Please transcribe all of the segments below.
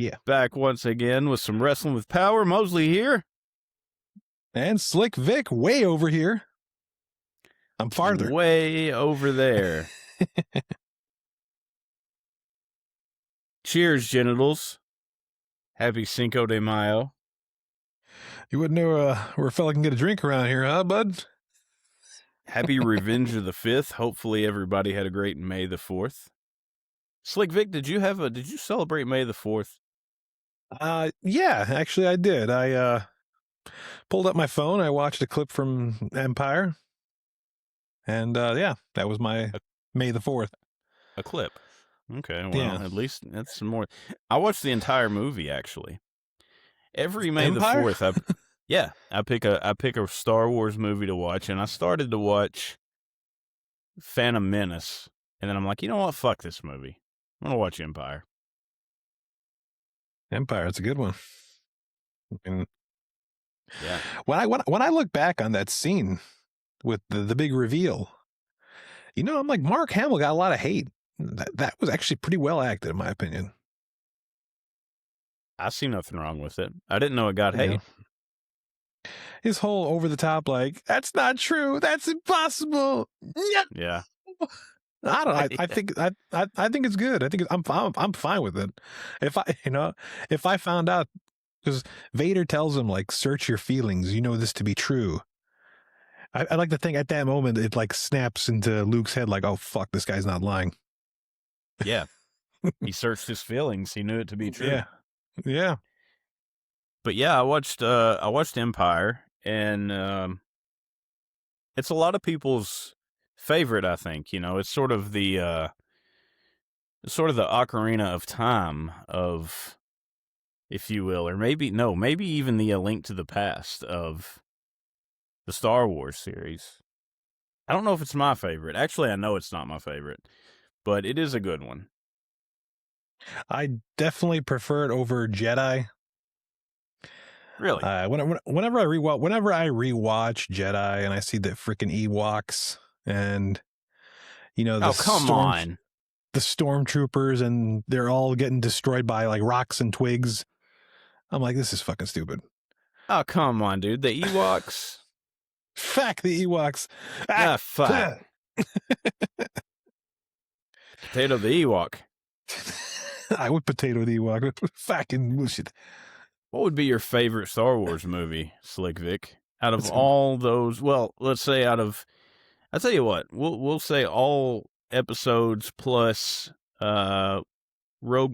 Yeah. Back once again with some Wrestling with Power. Mosley here. And Slick Vic way over here. I'm farther. Way over there. Cheers, genitals. Happy Cinco de Mayo. You wouldn't know where a fella can get a drink around here, huh, bud? Happy Revenge of the 5th. Hopefully everybody had a great May the 4th. Slick Vic, did you celebrate May the 4th? Yeah, actually I did. I pulled up my phone, I watched a clip from Empire, and yeah, that was my May the 4th. A clip. Okay, well, Yeah. At least that's some more. I watched the entire movie, actually. Every May Empire? the 4th, I pick a Star Wars movie to watch, and I started to watch Phantom Menace, and then I'm like, you know what? Fuck this movie. I'm gonna watch Empire. Empire, it's a good one. And yeah. When I look back on that scene with the big reveal, I'm like, Mark Hamill got a lot of hate. That was actually pretty well acted, in my opinion. I see nothing wrong with it. I didn't know it got hate. His whole over the top, like, that's not true. That's impossible. Yeah. I don't know. I think it's good. I think I'm fine with it. If I found out, because Vader tells him, like, search your feelings. You know this to be true. I like to think at that moment it like snaps into Luke's head, like, oh fuck, this guy's not lying. Yeah. He searched his feelings. He knew it to be true. Yeah. Yeah. But yeah, I watched Empire, and it's a lot of people's favorite, I think. It's sort of the Ocarina of Time of, if you will, or maybe even the A Link to the Past of the Star Wars series. I don't know if it's my favorite. Actually, I know it's not my favorite, but it is a good one. I definitely prefer it over Jedi. Really? Whenever I rewatch Jedi and I see the freaking Ewoks and the stormtroopers, and they're all getting destroyed by like rocks and twigs, I'm like, this is fucking stupid. Oh, come on, dude. The Ewoks. Fuck the Ewoks. Fuck. Potato the Ewok. I would potato the Ewok. Fucking bullshit. What would be your favorite Star Wars movie, Slick Vic? Out of all those, well, let's say I'll tell you what, we'll say all episodes plus Rogue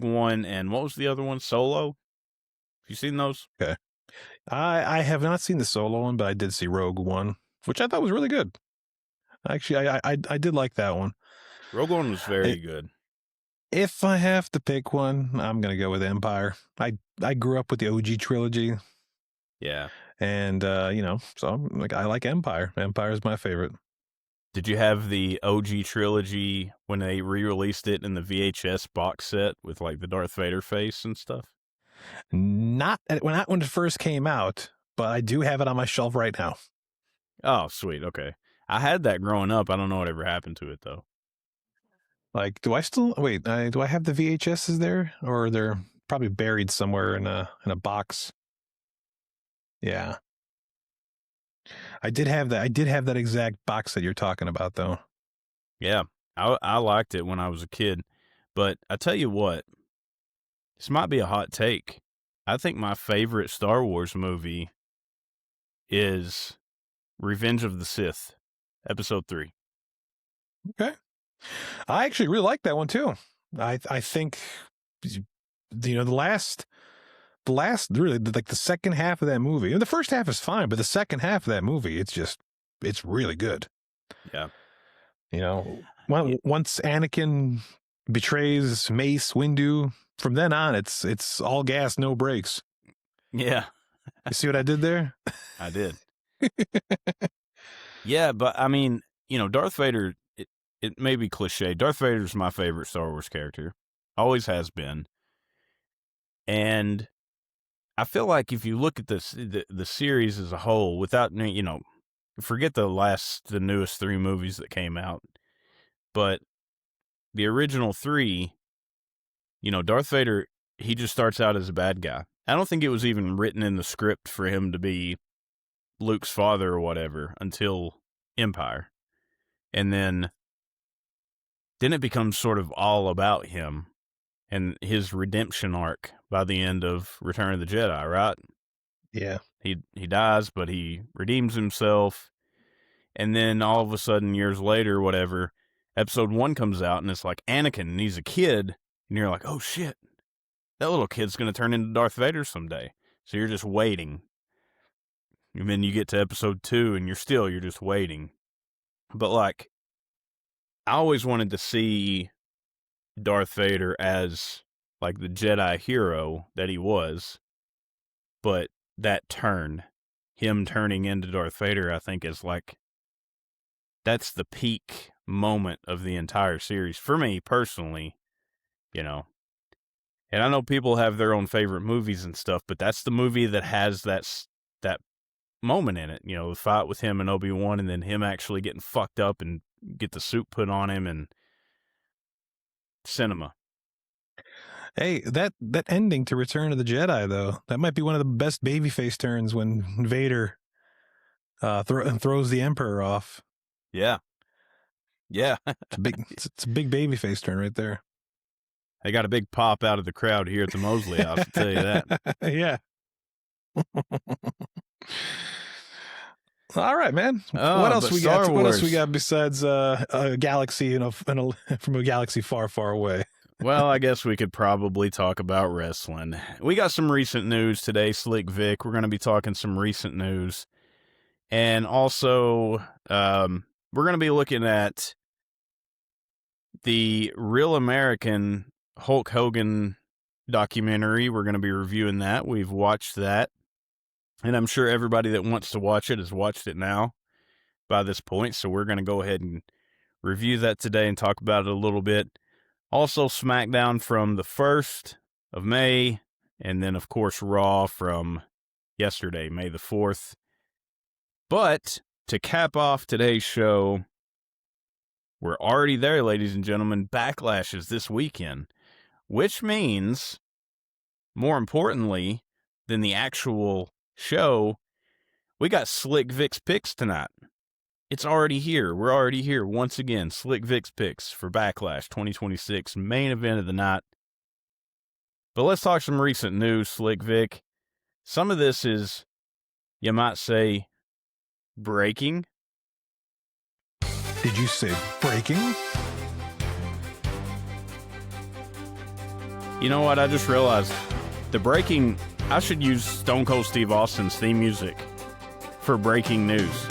One, and what was the other one? Solo? Have you seen those? Okay. I have not seen the Solo one, but I did see Rogue One, which I thought was really good. Actually, I did like that one. Rogue One was very good. If I have to pick one, I'm going to go with Empire. I grew up with the OG trilogy. Yeah. And, so I like Empire. Empire is my favorite. Did you have the OG trilogy when they re-released it in the VHS box set with like the Darth Vader face and stuff? Not when it first came out, but I do have it on my shelf right now. Oh, sweet. Okay. I had that growing up. I don't know what ever happened to it, though. Like, do I still wait? Do I have the VHSs there, or they're probably buried somewhere in a box? Yeah, I did have that. I did have that exact box that you're talking about, though. Yeah, I liked it when I was a kid, but I tell you what, this might be a hot take. I think my favorite Star Wars movie is Revenge of the Sith, Episode 3. Okay. I actually really like that one too. I think, the last really, like the second half of that movie. The first half is fine, but the second half of that movie, it's really good. Yeah. Once Anakin betrays Mace Windu, from then on, it's all gas, no brakes. Yeah. You see what I did there? I did. Yeah, but I mean, Darth Vader, it may be cliche. Darth Vader's my favorite Star Wars character. Always has been. And I feel like if you look at the series as a whole, without, forget the newest 3 movies that came out, but the original 3, Darth Vader he just starts out as a bad guy. I don't think it was even written in the script for him to be Luke's father or whatever until Empire. And then it becomes sort of all about him and his redemption arc by the end of Return of the Jedi, right? Yeah. He dies, but he redeems himself. And then all of a sudden, years later, whatever, episode 1 comes out, and it's like Anakin, and he's a kid, and you're like, oh shit, that little kid's going to turn into Darth Vader someday. So you're just waiting. And then you get to episode 2, and you're just waiting. But like, I always wanted to see Darth Vader as like the Jedi hero that he was. But that turn, him turning into Darth Vader, I think is like, that's the peak moment of the entire series. For me, personally, you know. And I know people have their own favorite movies and stuff, but that's the movie that has that moment in it. You know, the fight with him and Obi-Wan, and then him actually getting fucked up and get the suit put on him, and cinema. Hey, that ending to Return of the Jedi, though, that might be one of the best babyface turns when Vader throws the Emperor off. Yeah. Yeah. It's a big babyface turn right there. They got a big pop out of the crowd here at the Mosley House, I'll tell you that. Yeah. All right, man. What else we got? What else we got besides a galaxy, from a galaxy far, far away? Well, I guess we could probably talk about wrestling. We got some recent news today, Slick Vic. We're going to be talking some recent news. And also, we're going to be looking at the Real American Hulk Hogan documentary. We're going to be reviewing that. We've watched that. And I'm sure everybody that wants to watch it has watched it now by this point. So we're going to go ahead and review that today and talk about it a little bit. Also, SmackDown from the 1st of May. And then, of course, Raw from yesterday, May the 4th. But to cap off today's show, we're already there, ladies and gentlemen. Backlash is this weekend, which means, more importantly than the actual show, we got Slick Vic's picks tonight. It's already here. We're already here once again. Slick Vic's picks for Backlash 2026, main event of the night. But let's talk some recent news, Slick Vic. Some of this is, you might say, breaking. Did you say breaking? You know what? I just realized the breaking, I should use Stone Cold Steve Austin's theme music for breaking news.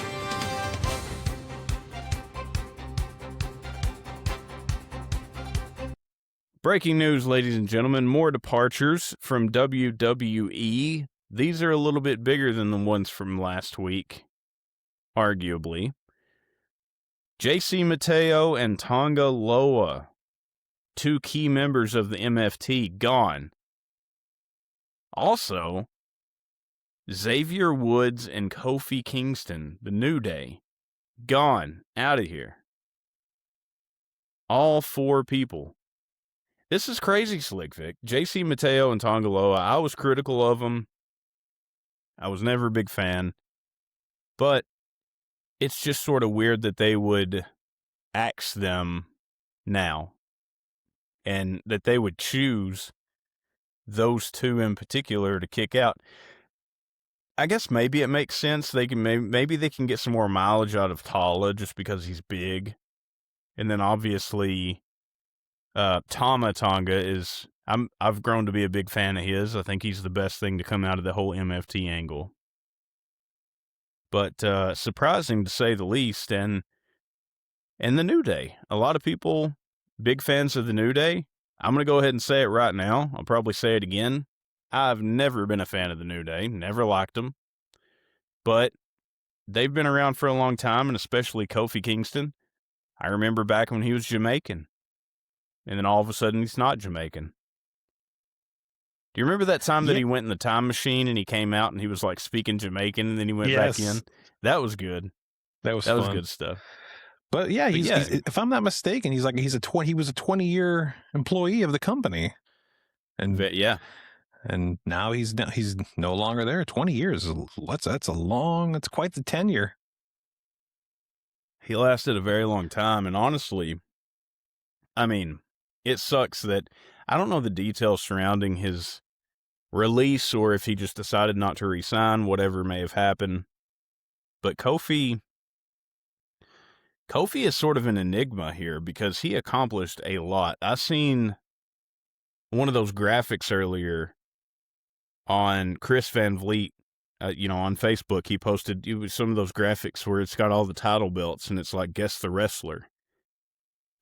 Breaking news, ladies and gentlemen. More departures from WWE. These are a little bit bigger than the ones from last week, arguably. JC Mateo and Tonga Loa, 2 key members of the MFT, gone. Also, Xavier Woods and Kofi Kingston, the New Day, gone, out of here. All 4 people. This is crazy, Slick Vic. JC Mateo and Tonga Loa, I was critical of them. I was never a big fan. But it's just sort of weird that they would axe them now. And that they would choose those 2 in particular to kick out. I guess maybe it makes sense. They can maybe they can get some more mileage out of Tala just because he's big. And then obviously Tama Tonga is, I've grown to be a big fan of his. I think he's the best thing to come out of the whole MFT angle. But surprising to say the least. And the New Day. A lot of people, big fans of the New Day. I'm going to go ahead and say it right now. I'll probably say it again. I've never been a fan of the New Day. Never liked them. But they've been around for a long time, and especially Kofi Kingston. I remember back when he was Jamaican. And then all of a sudden, he's not Jamaican. Do you remember that time that he went in the time machine and he came out and he was like speaking Jamaican and then he went back in? That was good. That was good stuff. But yeah, he's, if I'm not mistaken, he was a 20-year employee of the company. and Yeah. and now he's no longer there. 20 years. That's quite the tenure. He lasted a very long time. And honestly, I mean, it sucks that I don't know the details surrounding his release or if he just decided not to resign, whatever may have happened. But Kofi is sort of an enigma here because he accomplished a lot. I seen one of those graphics earlier on Chris Van Vliet, on Facebook. He posted some of those graphics where it's got all the title belts and it's like guess the wrestler.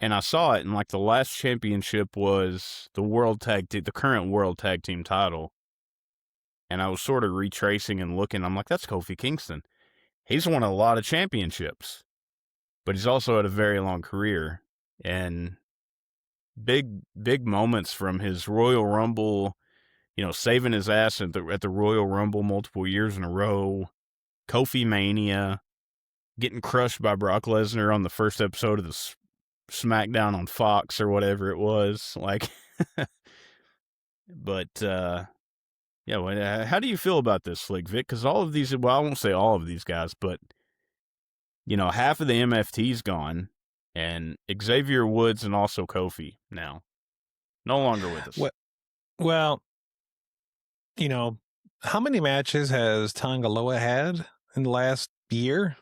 And I saw it, and like the last championship was the current World Tag Team title. And I was sort of retracing and looking. I'm like, that's Kofi Kingston. He's won a lot of championships, but he's also had a very long career and big moments from his Royal Rumble, saving his ass at the Royal Rumble multiple years in a row, Kofi Mania, getting crushed by Brock Lesnar on the first episode of the SmackDown on Fox or whatever it was. Like, but yeah. How do you feel about this, Slick Vic? Because all of these, well, I won't say all of these guys, but half of the MFT's gone, and Xavier Woods and also Kofi now no longer with us. Well, how many matches has Tangaloa had in the last year?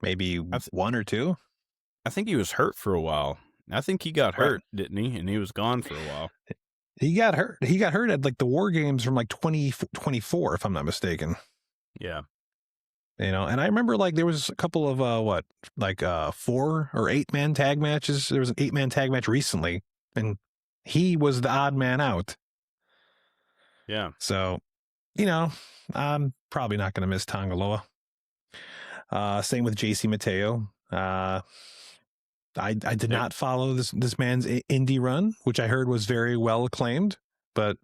Maybe one or two. I think he was hurt for a while. I think he got hurt, didn't he? And he was gone for a while. He got hurt. He got hurt at like the War Games from like 2024, if I'm not mistaken. Yeah. And I remember like there was a couple of 4 or 8 man tag matches. There was an 8 man tag match recently, and he was the odd man out. Yeah. So, I'm probably not going to miss Tangaloa. Same with JC Mateo. I did not follow this man's indie run, which I heard was very well acclaimed, but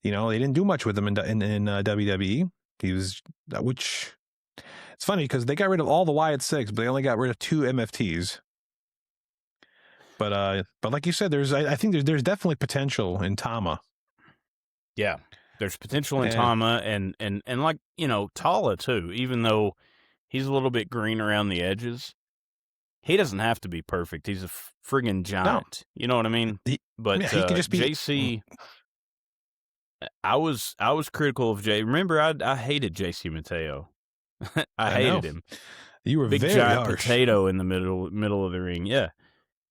they didn't do much with him in WWE. He was, which it's funny because they got rid of all the Wyatt Six, but they only got rid of 2 MFTs. But like you said, I think there's definitely potential in Tama. Yeah, there's potential in Tama and like Tala too. Even though he's a little bit green around the edges, he doesn't have to be perfect. He's a friggin' giant. No. You know what I mean? He can just be JC. I was critical of Jay. Remember, I hated JC Mateo. I hated him. You were big very giant harsh. Potato in the middle of the ring. Yeah.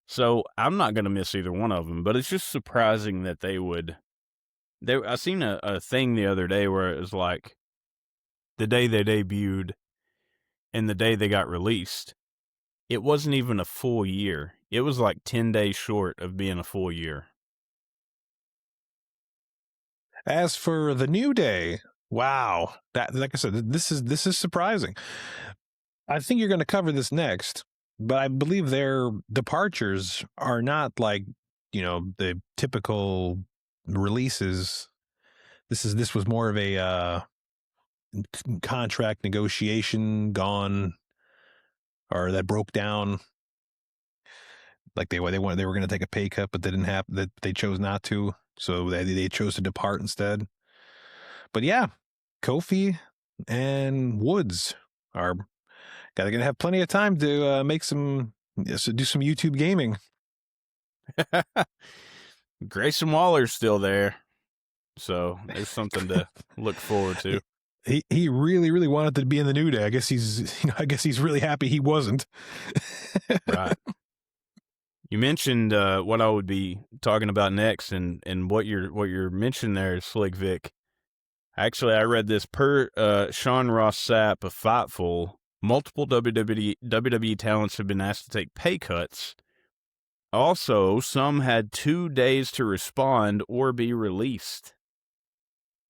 So I'm not going to miss either one of them, but it's just surprising that they would. I seen a thing the other day where it was like the day they debuted and the day they got released. It wasn't even a full year. It was like 10 days short of being a full year. As for the New Day, wow. That, like I said, this is surprising. I think you're going to cover this next, but I believe their departures are not like, the typical releases. This was more of a contract negotiation gone, or that broke down. Like they were going to take a pay cut, but they didn't have that. They chose not to, so they chose to depart instead. But yeah, Kofi and Woods are going to have plenty of time to do some YouTube gaming. Grayson Waller's still there, so there's something to look forward to. He really, really wanted to be in the New Day. I guess he's really happy he wasn't. Right. You mentioned what I would be talking about next, and what you're mentioning there is Slick Vic. Actually, I read this per Sean Ross Sapp of Fightful. Multiple WWE talents have been asked to take pay cuts. Also, some had 2 days to respond or be released.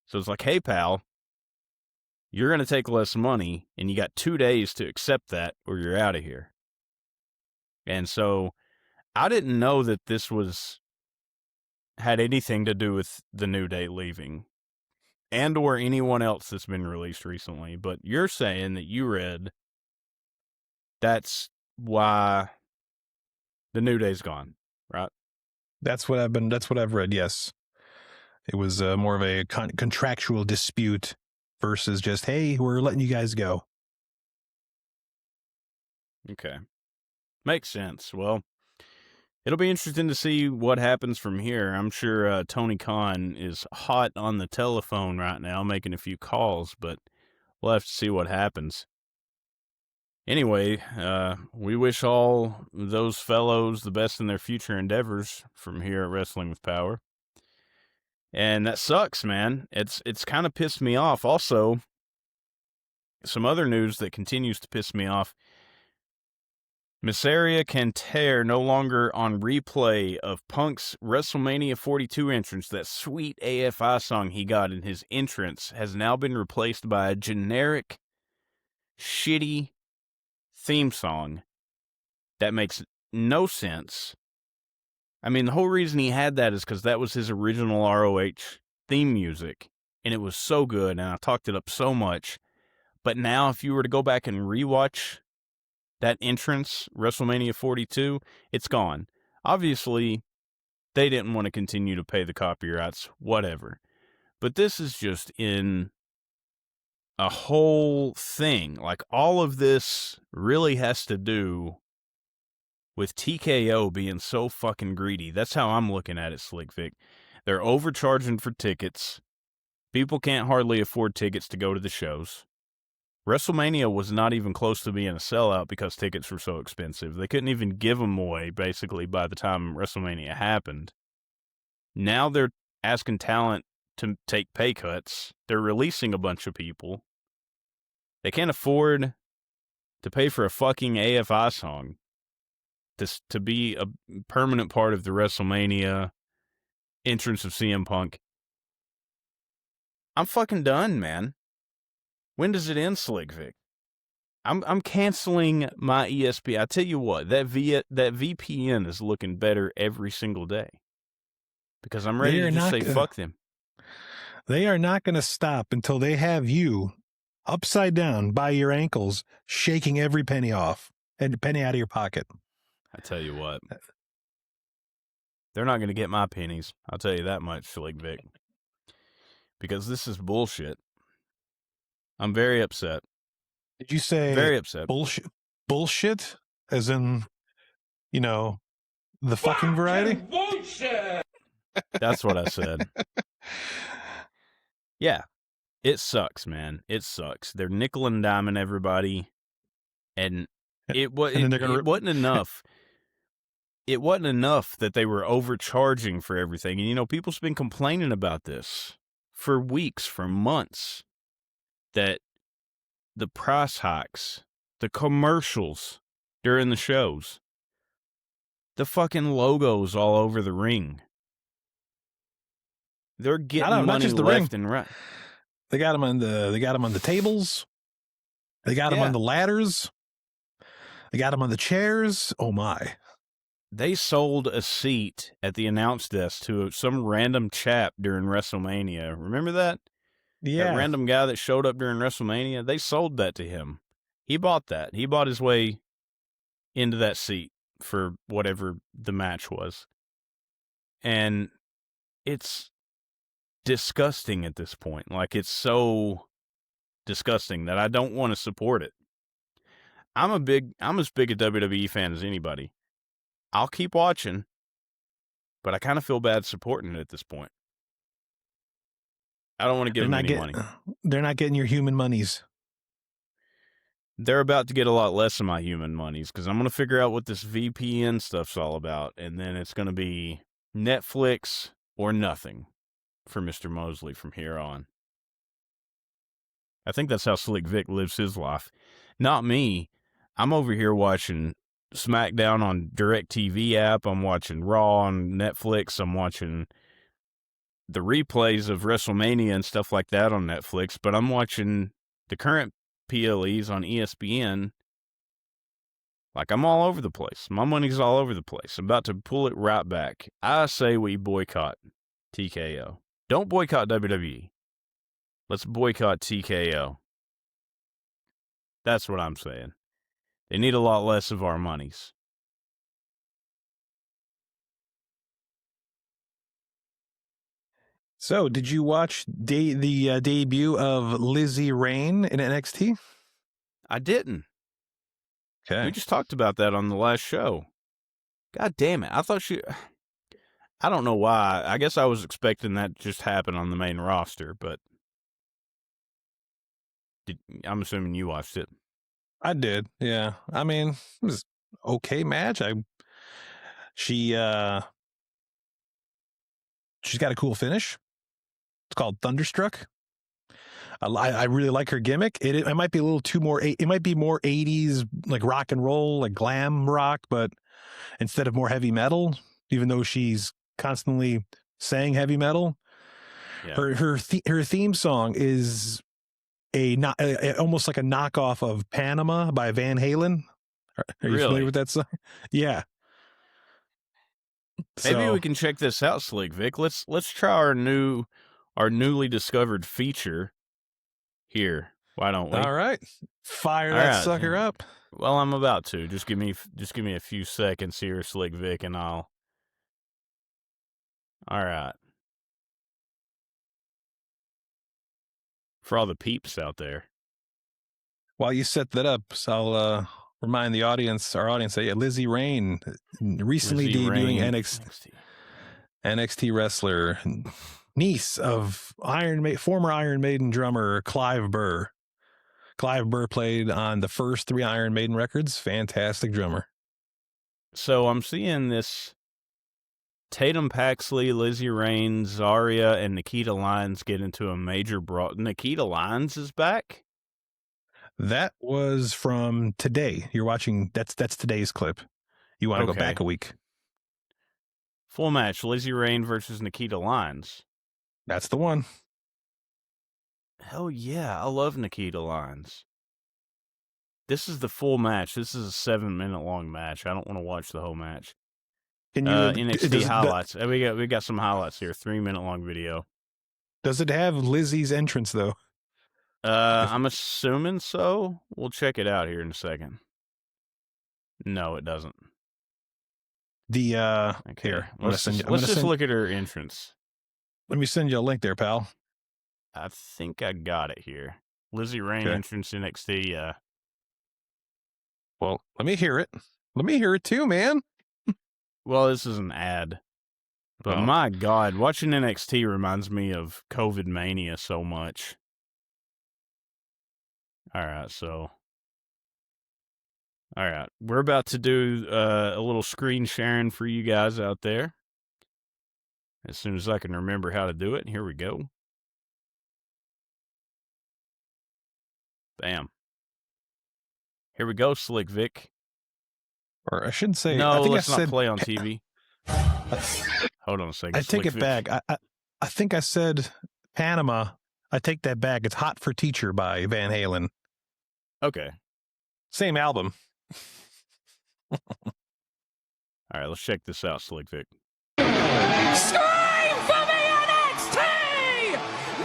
So it's like, hey, pal, you're going to take less money, and you got 2 days to accept that, or you're out of here. And so I didn't know that this had anything to do with the New Day leaving, and or anyone else that's been released recently. But you're saying that you read that's why the New Day's gone, right? That's what I've read. Yes, it was more of a contractual dispute versus just, hey, we're letting you guys go. Okay. Makes sense. Well, it'll be interesting to see what happens from here. I'm sure Tony Khan is hot on the telephone right now, making a few calls, but we'll have to see what happens. Anyway, we wish all those fellows the best in their future endeavors from here at Wrestling with Power. And that sucks, man. It's kind of pissed me off. Also, some other news that continues to piss me off. Miseria Cantere no longer on replay of Punk's WrestleMania 42 entrance. That sweet AFI song he got in his entrance has now been replaced by a generic, shitty theme song that makes no sense. I mean, the whole reason he had that is because that was his original ROH theme music, and it was so good, and I talked it up so much. But now, if you were to go back and rewatch that entrance, WrestleMania 42, it's gone. Obviously, they didn't want to continue to pay the copyrights, whatever. But this is just in a whole thing. Like, all of this really has to do with TKO being so fucking greedy. That's how I'm looking at it, Slick Vic. They're overcharging for tickets. People can't hardly afford tickets to go to the shows. WrestleMania was not even close to being a sellout because tickets were so expensive. They couldn't even give them away, basically, by the time WrestleMania happened. Now they're asking talent to take pay cuts. They're releasing a bunch of people. They can't afford to pay for a fucking AFI song to be a permanent part of the WrestleMania entrance of CM Punk. I'm fucking done, man. When does it end, Slick Vic? I'm canceling my ESPN. I tell you what, that VPN is looking better every single day because I'm ready to just say fuck them. They are not going to stop until they have you upside down by your ankles, shaking every penny off and penny out of your pocket. I tell you what, they're not going to get my pennies. I'll tell you that much, Slick Vic, because this is bullshit. I'm very upset. Did you say very upset? Bullshit? Bullshit, as in, the fucking variety? Bullshit. That's what I said. Yeah, it sucks, man. It sucks. They're nickel and diming everybody, and it wasn't enough. It wasn't enough that they were overcharging for everything. And, people's been complaining about this for weeks, for months, that the price hikes, the commercials during the shows, the fucking logos all over the ring. They're getting money left and right. They got them on the tables. They got them on the ladders. They got them on the chairs. Oh my. They sold a seat at the announce desk to some random chap during WrestleMania. Remember that? Yeah. That random guy that showed up during WrestleMania? They sold that to him. He bought that. He bought his way into that seat for whatever the match was. And it's disgusting at this point. Like, it's so disgusting that I don't want to support it. I'm as big a WWE fan as anybody. I'll keep watching, but I kind of feel bad supporting it at this point. I don't want to give them any money. They're not getting your human monies. They're about to get a lot less of my human monies because I'm going to figure out what this VPN stuff's all about, and then it's going to be Netflix or nothing for Mr. Mosley from here on. I think that's how Slick Vic lives his life. Not me. I'm over here watching SmackDown on DirecTV app. I'm watching Raw on Netflix. I'm watching the replays of WrestleMania and stuff like that on Netflix. But I'm watching the current PLEs on ESPN. Like, I'm all over the place. My money's all over the place. I'm about to pull it right back. I say we boycott TKO. Don't boycott WWE. Let's boycott TKO. That's what I'm saying. They need a lot less of our monies. So, did you watch the debut of Lizzie Rain in NXT? I didn't. Okay. We just talked about that on the last show. God damn it. I thought I don't know why. I guess I was expecting that to just happen on the main roster, but I'm assuming you watched it. I did. Yeah. I mean, it was okay match. She's got a cool finish. It's called Thunderstruck. I really like her gimmick. It might be a little too more. It might be more 80s like rock and roll, like glam rock, but instead of more heavy metal, even though she's constantly saying heavy metal, Yeah. her theme song is almost like a knockoff of Panama by Van Halen. Are you Really? familiar with that song? Yeah. Maybe So, we can check this out, Slick Vic. Let's try our newly discovered feature here. Why don't we? all right. Fire All that right. sucker up. Well, I'm about to. Just give me a few seconds here, Slick Vic, and I'll. All right. For all the peeps out there. While you set that up, so I'll remind our audience that Lizzie Rain, recently Lizzie debuting Rain, NXT wrestler, niece of former Iron Maiden drummer Clive Burr. Clive Burr played on the first 3 Iron Maiden records. Fantastic drummer. So I'm seeing this Tatum Paxley, Lizzie Rain, Zarya, and Nikita Lyons get into a major brawl. Nikita Lyons is back? That was from today. You're watching, that's today's clip. You want to go back a week. Full match, Lizzie Rain versus Nikita Lyons. That's the one. Hell yeah, I love Nikita Lyons. This is the full match. This is a 7-minute long match. I don't want to watch the whole match. Can you NXT highlights? We got some highlights here. 3-minute long video. Does it have Lizzie's entrance though? I'm assuming so. We'll check it out here in a second. No, it doesn't. Okay. Here, let's just look at her entrance. Let me send you a link there, pal. I think I got it here. Lizzie Rain entrance NXT. Well, let me hear it. Let me hear it too, man. Well, this is an ad. But my God, watching NXT reminds me of COVID mania so much. All right, we're about to do a little screen sharing for you guys out there. As soon as I can remember how to do it, here we go. Bam. Here we go, Slick Vic. Or I shouldn't say. No, I think let's I said, not play on TV. Hold on a second. I take it back. I think I said Panama. I take that back. It's Hot for Teacher by Van Halen. Okay. Same album. All right, let's check this out, Slick Vic. Scream for me, NXT!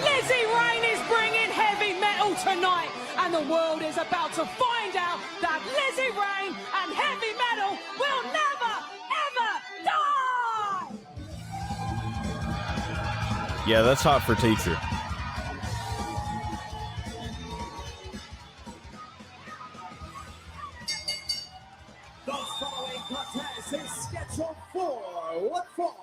Lizzie Rain is bringing heavy metal tonight, and the world is about to find out that Lizzie Rain and heavy metal will never, ever die! Yeah, that's Hot for Teacher. The following contest is scheduled for what fall?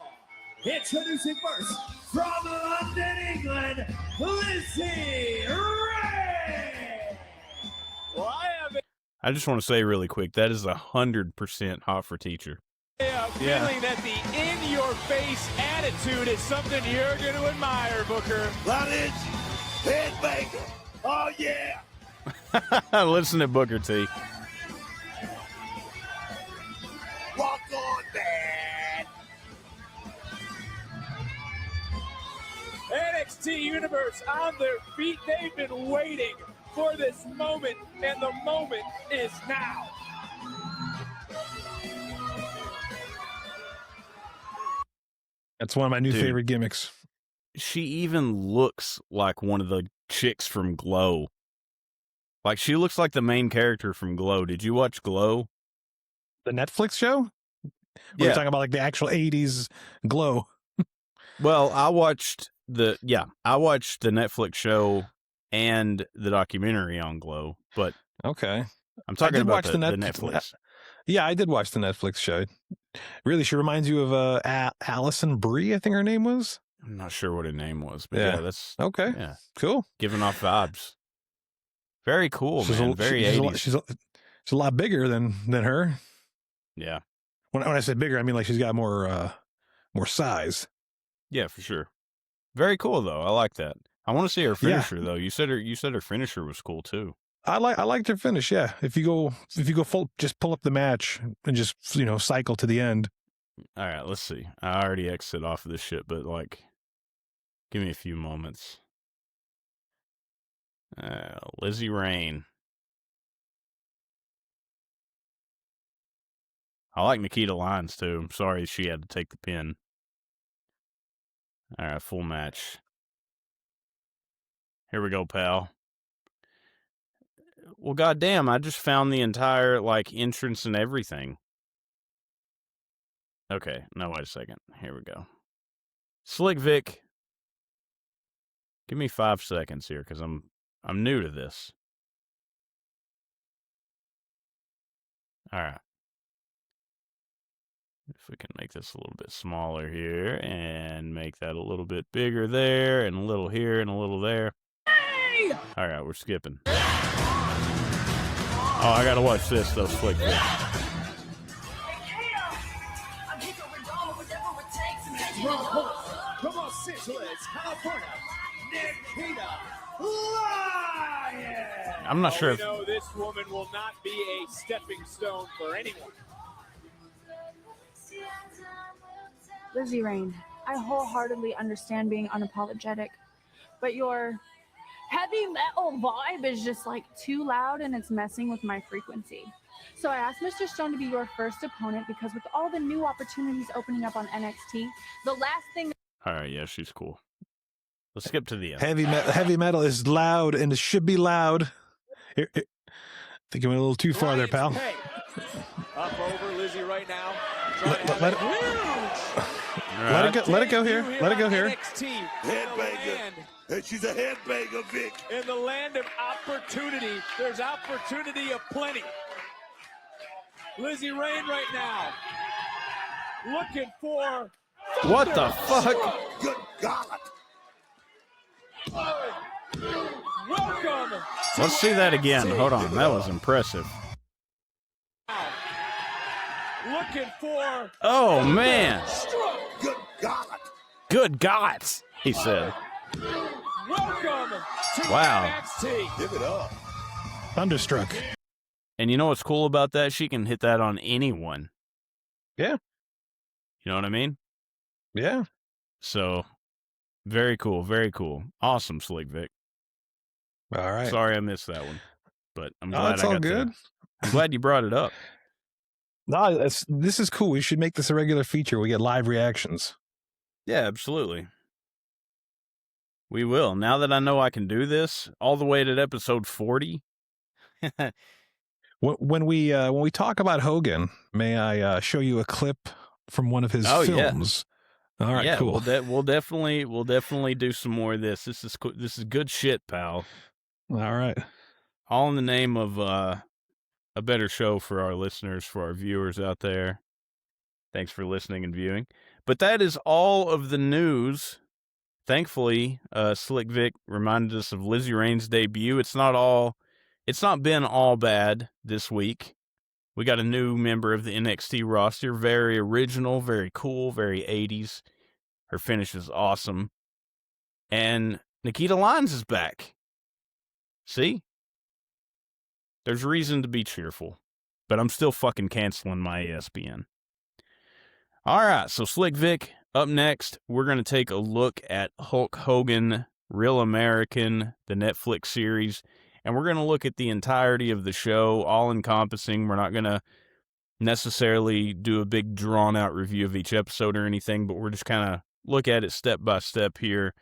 Introducing first, from London, England, Lizzie Rain! Well, I just want to say really quick, that is 100% Hot for Teacher. feeling that the in-your-face attitude is something you're going to admire, Booker. London's Headbanger! Oh, yeah! Listen to Booker T. Walk on, man! NXT Universe on their feet. They've been waiting for this moment, and the moment is now. That's one of my new favorite gimmicks. She even looks like one of the chicks from Glow. Like, she looks like the main character from Glow. Did you watch Glow? The Netflix show? We're talking about like the actual 80s Glow. Well, I watched I watched the Netflix show and the documentary on Glow, but Okay. I'm talking about the Netflix. Netflix. Yeah, I did watch the Netflix show. Really, she reminds you of Allison Brie, I think her name was. I'm not sure what her name was, but yeah, that's okay. Yeah, cool. giving off vibes. Very cool, man. Very 80s. She's a lot bigger than her. Yeah. When I say bigger, I mean like she's got more size. Yeah, for sure. Very cool though. I like that. I want to see her finisher though. You said her finisher was cool too. I liked her finish. Yeah, if you go full, just pull up the match and just cycle to the end. All right, let's see. I already exited off of this shit, but like, give me a few moments. Lizzie Rain. I like Nikita Lyons too. I'm sorry she had to take the pin. All right, full match. Here we go, pal. Well, goddamn, I just found the entire entrance and everything. Okay, no, wait a second. Here we go. Slick Vic. Give me 5 seconds here, because I'm new to this. All right. If we can make this a little bit smaller here and make that a little bit bigger there and a little here and a little there. Hey! All right, we're skipping. Oh, I got to watch this, though, Slick Vic. From Los Angeles, California, Nikita Lyons. I'm not sure We if... know this woman will not be a stepping stone for anyone. Lizzie Rain, I wholeheartedly understand being unapologetic, but your heavy metal vibe is just too loud and it's messing with my frequency. So I asked Mr. Stone to be your first opponent because with all the new opportunities opening up on NXT, the last thing... All right, yeah, she's cool. Let's skip to the end. Heavy metal is loud and it should be loud. Here, I think you went a little too far there, pal. Hey, up over Lizzie right now. Let it go here. Let it go here. NXT, Headbanger. And she's a headbanger, Vic. in the land of opportunity, there's opportunity aplenty. Lizzie Rain right now, looking for... What the fuck? Good God. Welcome. Let's see that again. Hold on. That was impressive. Looking for... Oh, man. Good God. Good God, he said. Welcome to Wow. NXT. Give it up. Thunderstruck. And you know what's cool about that? She can hit that on anyone. Yeah. You know what I mean? Yeah. So, very cool. Very cool. Awesome, Slick Vic. All right. Sorry I missed that one. But I'm glad it's I all got good. I'm glad you brought it up. No, this is cool. We should make this a regular feature. We get live reactions. Yeah, absolutely. We will. Now that I know I can do this, all the way to episode 40. When we talk about Hogan, may I show you a clip from one of his films? Yeah. All right, yeah, cool. We'll definitely do some more of this. This is cool. This is good shit, pal. All right. All in the name of a better show for our listeners, for our viewers out there. Thanks for listening and viewing. But that is all of the news. Thankfully, Slick Vic reminded us of Lizzie Rain's debut. It's not been all bad this week. We got a new member of the NXT roster. Very original, very cool, very 80s. Her finish is awesome. And Nikita Lyons is back. See? There's reason to be cheerful. But I'm still fucking canceling my ESPN. All right, so Slick Vic, up next, we're going to take a look at Hulk Hogan, Real American, the Netflix series. And we're going to look at the entirety of the show, all-encompassing. We're not going to necessarily do a big drawn-out review of each episode or anything, but we're just kind of look at it step by step here.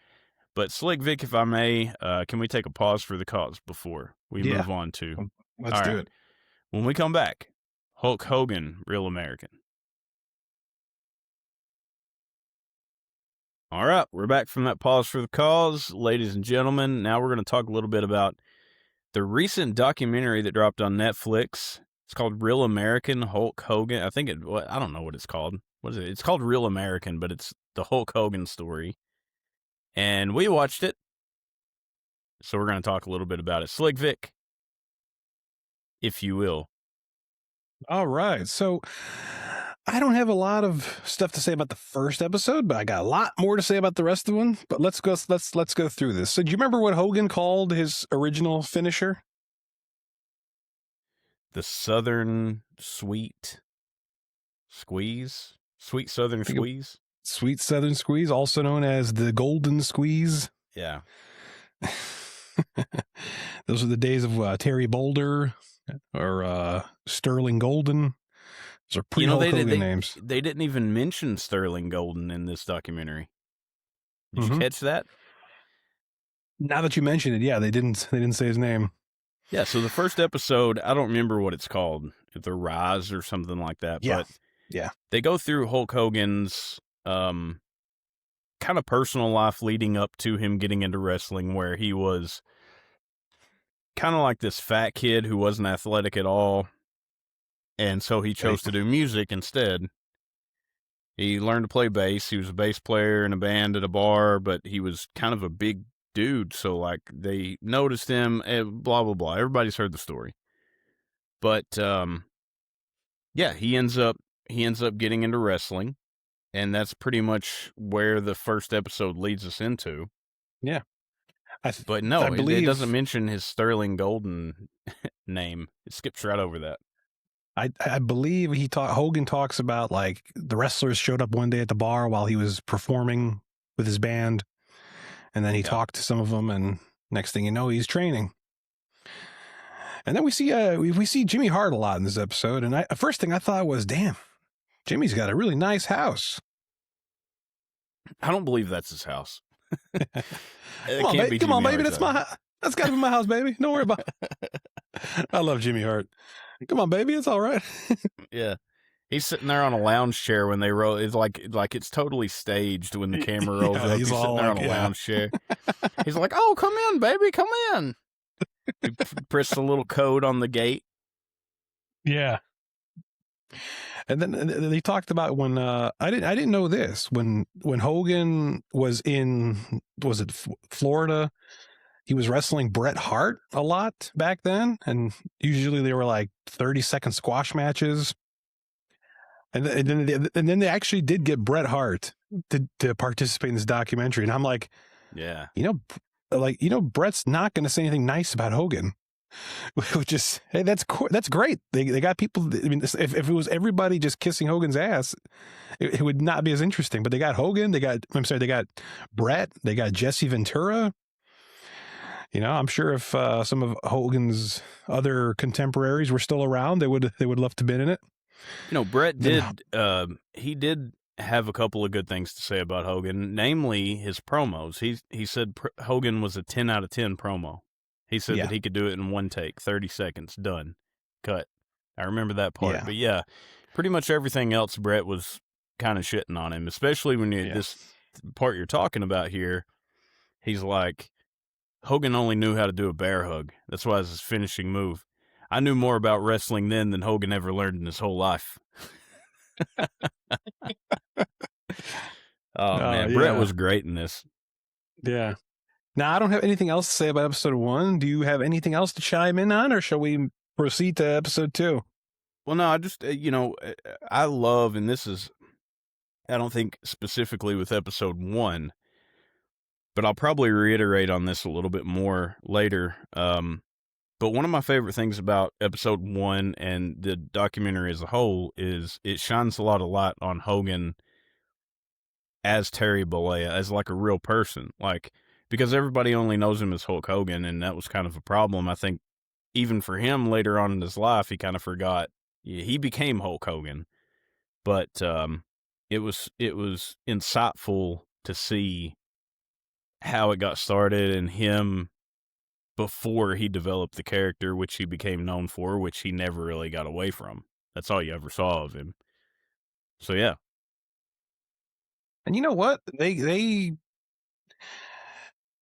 But Slick Vic, if I may, can we take a pause for the cause before we move on to... Let's do it. When we come back, Hulk Hogan, Real American. All right, we're back from that pause for the cause. Ladies and gentlemen, now we're going to talk a little bit about the recent documentary that dropped on Netflix. It's called Real American Hulk Hogan. I don't know what it's called. What is it? It's called Real American, but it's the Hulk Hogan story. And we watched it, so we're going to talk a little bit about it. Slick Vic, if you will. All right. So I don't have a lot of stuff to say about the first episode, but I got a lot more to say about the rest of them. But let's go through this. So do you remember what Hogan called his original finisher? The Southern Sweet Squeeze? Sweet Southern Squeeze? Sweet Southern Squeeze, also known as the Golden Squeeze. Yeah. Those are the days of Terry Boulder or Sterling Golden. Those are pre-Hulk Hogan names. They didn't even mention Sterling Golden in this documentary. Did you catch that? Now that you mention it, yeah, they didn't say his name. Yeah, so the first episode, I don't remember what it's called, The Rise or something like that. Yeah. But yeah, they go through Hulk Hogan's kind of personal life leading up to him getting into wrestling, where he was kind of like this fat kid who wasn't athletic at all. And so he chose to do music instead. He learned to play bass. He was a bass player in a band at a bar, but he was kind of a big dude. So, like, they noticed him, blah, blah, blah. Everybody's heard the story. But, yeah, he ends up getting into wrestling. And that's pretty much where the first episode leads us into. Yeah. But no, it doesn't mention his Sterling Golden name. It skips right over that. I believe Hogan talks about, like, the wrestlers showed up one day at the bar while he was performing with his band, and then he talked to some of them, and next thing you know, he's training. And then we see Jimmy Hart a lot in this episode, and the first thing I thought was, damn, Jimmy's got a really nice house. I don't believe that's his house. Come on, baby. That's my house. That's got to be my house, baby. Don't worry about it. I love Jimmy Hart. Come on, baby. It's all right. Yeah. He's sitting there on a lounge chair when they roll. It's like it's totally staged when the camera rolls up. He's sitting there on a lounge chair. He's like, "Oh, come in, baby. Come in." He pressed a little code on the gate. Yeah. And then they talked about when I didn't know this, when Hogan was in, was it Florida? He was wrestling Bret Hart a lot back then, and usually they were like 30-second squash matches. And then they actually did get Bret Hart to participate in this documentary, and I'm like, yeah, Bret's not going to say anything nice about Hogan. Which is, hey, that's great. They got people. I mean, if it was everybody just kissing Hogan's ass, it would not be as interesting. But they got Hogan. They got Bret. They got Jesse Ventura. I'm sure if some of Hogan's other contemporaries were still around, they would love to have been in it. Bret did. He did have a couple of good things to say about Hogan, namely his promos. He said Hogan was a 10 out of 10 promo. He said that he could do it in one take, 30 seconds, done, cut. I remember that part. Yeah. But yeah, pretty much everything else, Bret was kind of shitting on him, especially when this part you're talking about here. He's like, Hogan only knew how to do a bear hug. That's why it's his finishing move. I knew more about wrestling then than Hogan ever learned in his whole life. Man, Bret was great in this. Yeah. Now, I don't have anything else to say about episode 1. Do you have anything else to chime in on, or shall we proceed to episode 2? Well, no, I just, I love, and this is, I don't think specifically with episode 1, but I'll probably reiterate on this a little bit more later. But one of my favorite things about episode 1 and the documentary as a whole is it shines a lot of light on Hogan as Terry Bollea, as like a real person. Like, because everybody only knows him as Hulk Hogan, and that was kind of a problem. I think even for him later on in his life, he kind of forgot. He became Hulk Hogan. But it was insightful to see how it got started and him before he developed the character, which he became known for, which he never really got away from. That's all you ever saw of him. So, yeah. And you know what? They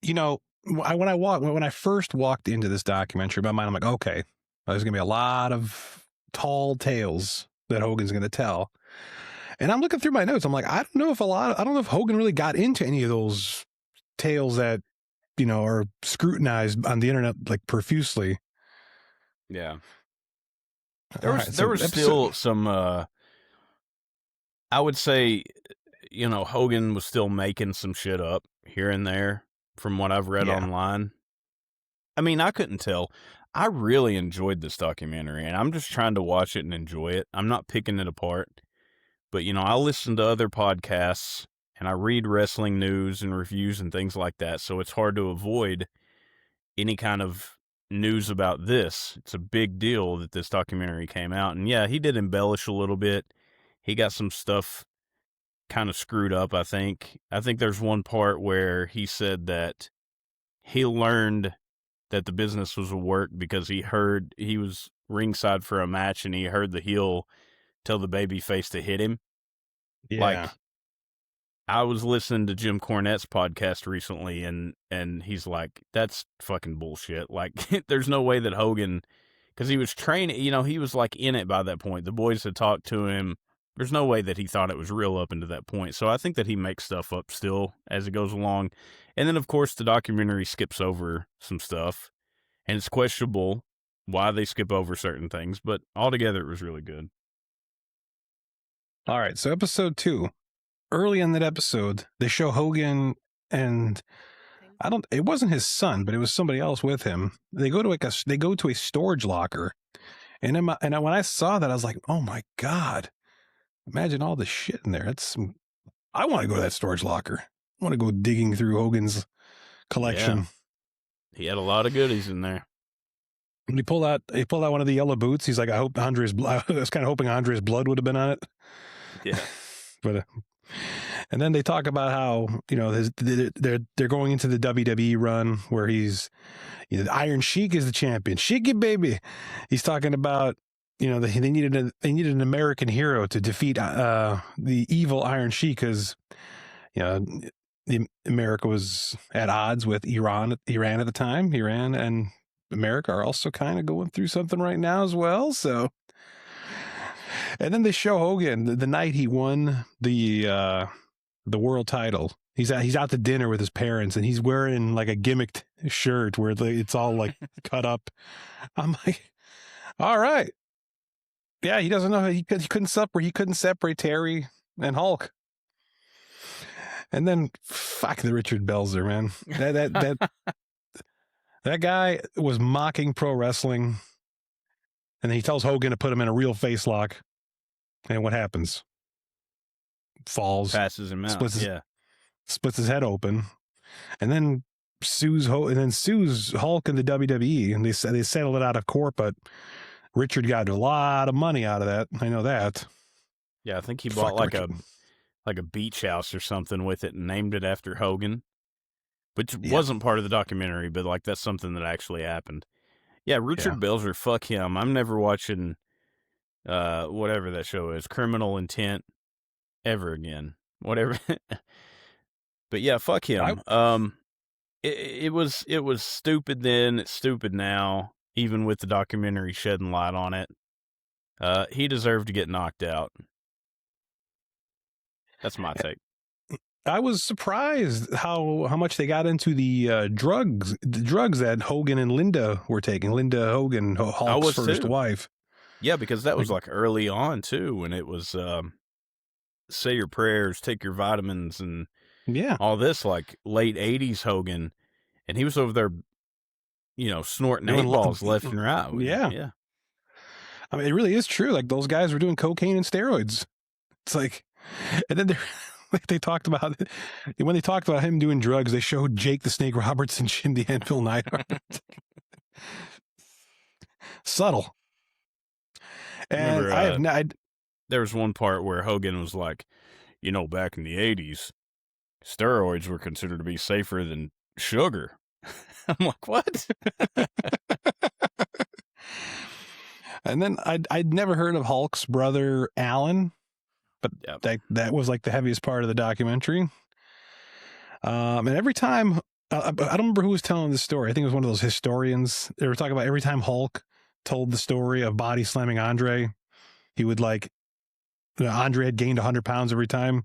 when I first walked into this documentary, in my mind, I'm like, okay, there's gonna be a lot of tall tales that Hogan's gonna tell. And I'm looking through my notes. I'm like, I don't know if Hogan really got into any of those tales that are scrutinized on the internet like profusely. Yeah. There There was still some I would say, Hogan was still making some shit up here and there from what I've read online. I mean, I couldn't tell. I really enjoyed this documentary, and I'm just trying to watch it and enjoy it. I'm not picking it apart. But, I listen to other podcasts, and I read wrestling news and reviews and things like that, so it's hard to avoid any kind of news about this. It's a big deal that this documentary came out. And, yeah, he did embellish a little bit. He got some stuff kind of screwed up, I think. I think there's one part where he said that he learned that the business was a work because he was ringside for a match and he heard the heel tell the baby face to hit him. Yeah. Like, I was listening to Jim Cornette's podcast recently and he's like, that's fucking bullshit. Like, there's no way that Hogan, because he was training, he was like in it by that point. The boys had talked to him. There's no way that he thought it was real up into that point. So I think that he makes stuff up still as it goes along. And then, of course, the documentary skips over some stuff. And it's questionable why they skip over certain things. But altogether, it was really good. All right. So episode 2. Early in that episode, they show Hogan and it wasn't his son, but it was somebody else with him. They go to a storage locker. And when I saw that, I was like, oh my God. Imagine all the shit in there. I want to go to that storage locker. I want to go digging through Hogan's collection. Yeah. He had a lot of goodies in there. When he pulled out one of the yellow boots, he's like, I was kind of hoping Andre's blood would have been on it. Yeah. But and then they talk about how, they're going into the WWE run where he's, the Iron Sheik is the champion. Sheik it, baby. He's talking about, they needed an American hero to defeat the evil Iron Sheik because, America was at odds with Iran at the time. Iran and America are also kind of going through something right now as well. So, and then they show Hogan the night he won the world title. He's out to dinner with his parents and he's wearing like a gimmicked shirt where it's all like cut up. I'm like, all right. Yeah, he doesn't know he couldn't separate Terry and Hulk. And then fuck the Richard Belzer, man. That guy was mocking pro wrestling. And then he tells Hogan to put him in a real face lock. And what happens? Falls. Passes him out. Splits his head open. And then sues Hulk in the WWE. And they settled it out of court, but Richard got a lot of money out of that. I know that. Yeah, I think he bought like a beach house or something with it and named it after Hogan, which wasn't part of the documentary, but like that's something that actually happened. Yeah, Richard Belzer, fuck him. I'm never watching whatever that show is, Criminal Intent, ever again. Whatever. But yeah, fuck him. It was stupid then, it's stupid now. Even with the documentary shedding light on it, he deserved to get knocked out. That's my take. I was surprised how much they got into the drugs that Hogan and Linda were taking. Linda Hogan, Hulk's first wife. Yeah, because that was like early on too, when it was say your prayers, take your vitamins, and all this, like late 80s Hogan, and he was over there, snorting 8 balls left and right. Yeah. I mean, it really is true. Like those guys were doing cocaine and steroids. It's like, and then they talked about it. When they talked about him doing drugs, they showed Jake the Snake Roberts and Jim the Anvil Neidhart. Subtle. And remember, there was one part where Hogan was like, back in the 80s, steroids were considered to be safer than sugar. I'm like, what? And then I'd never heard of Hulk's brother, Alan. But Yep. that was like the heaviest part of the documentary. And every time, I don't remember who was telling this story. I think it was one of those historians. They were talking about every time Hulk told the story of body slamming Andre, he would like, Andre had gained 100 pounds every time.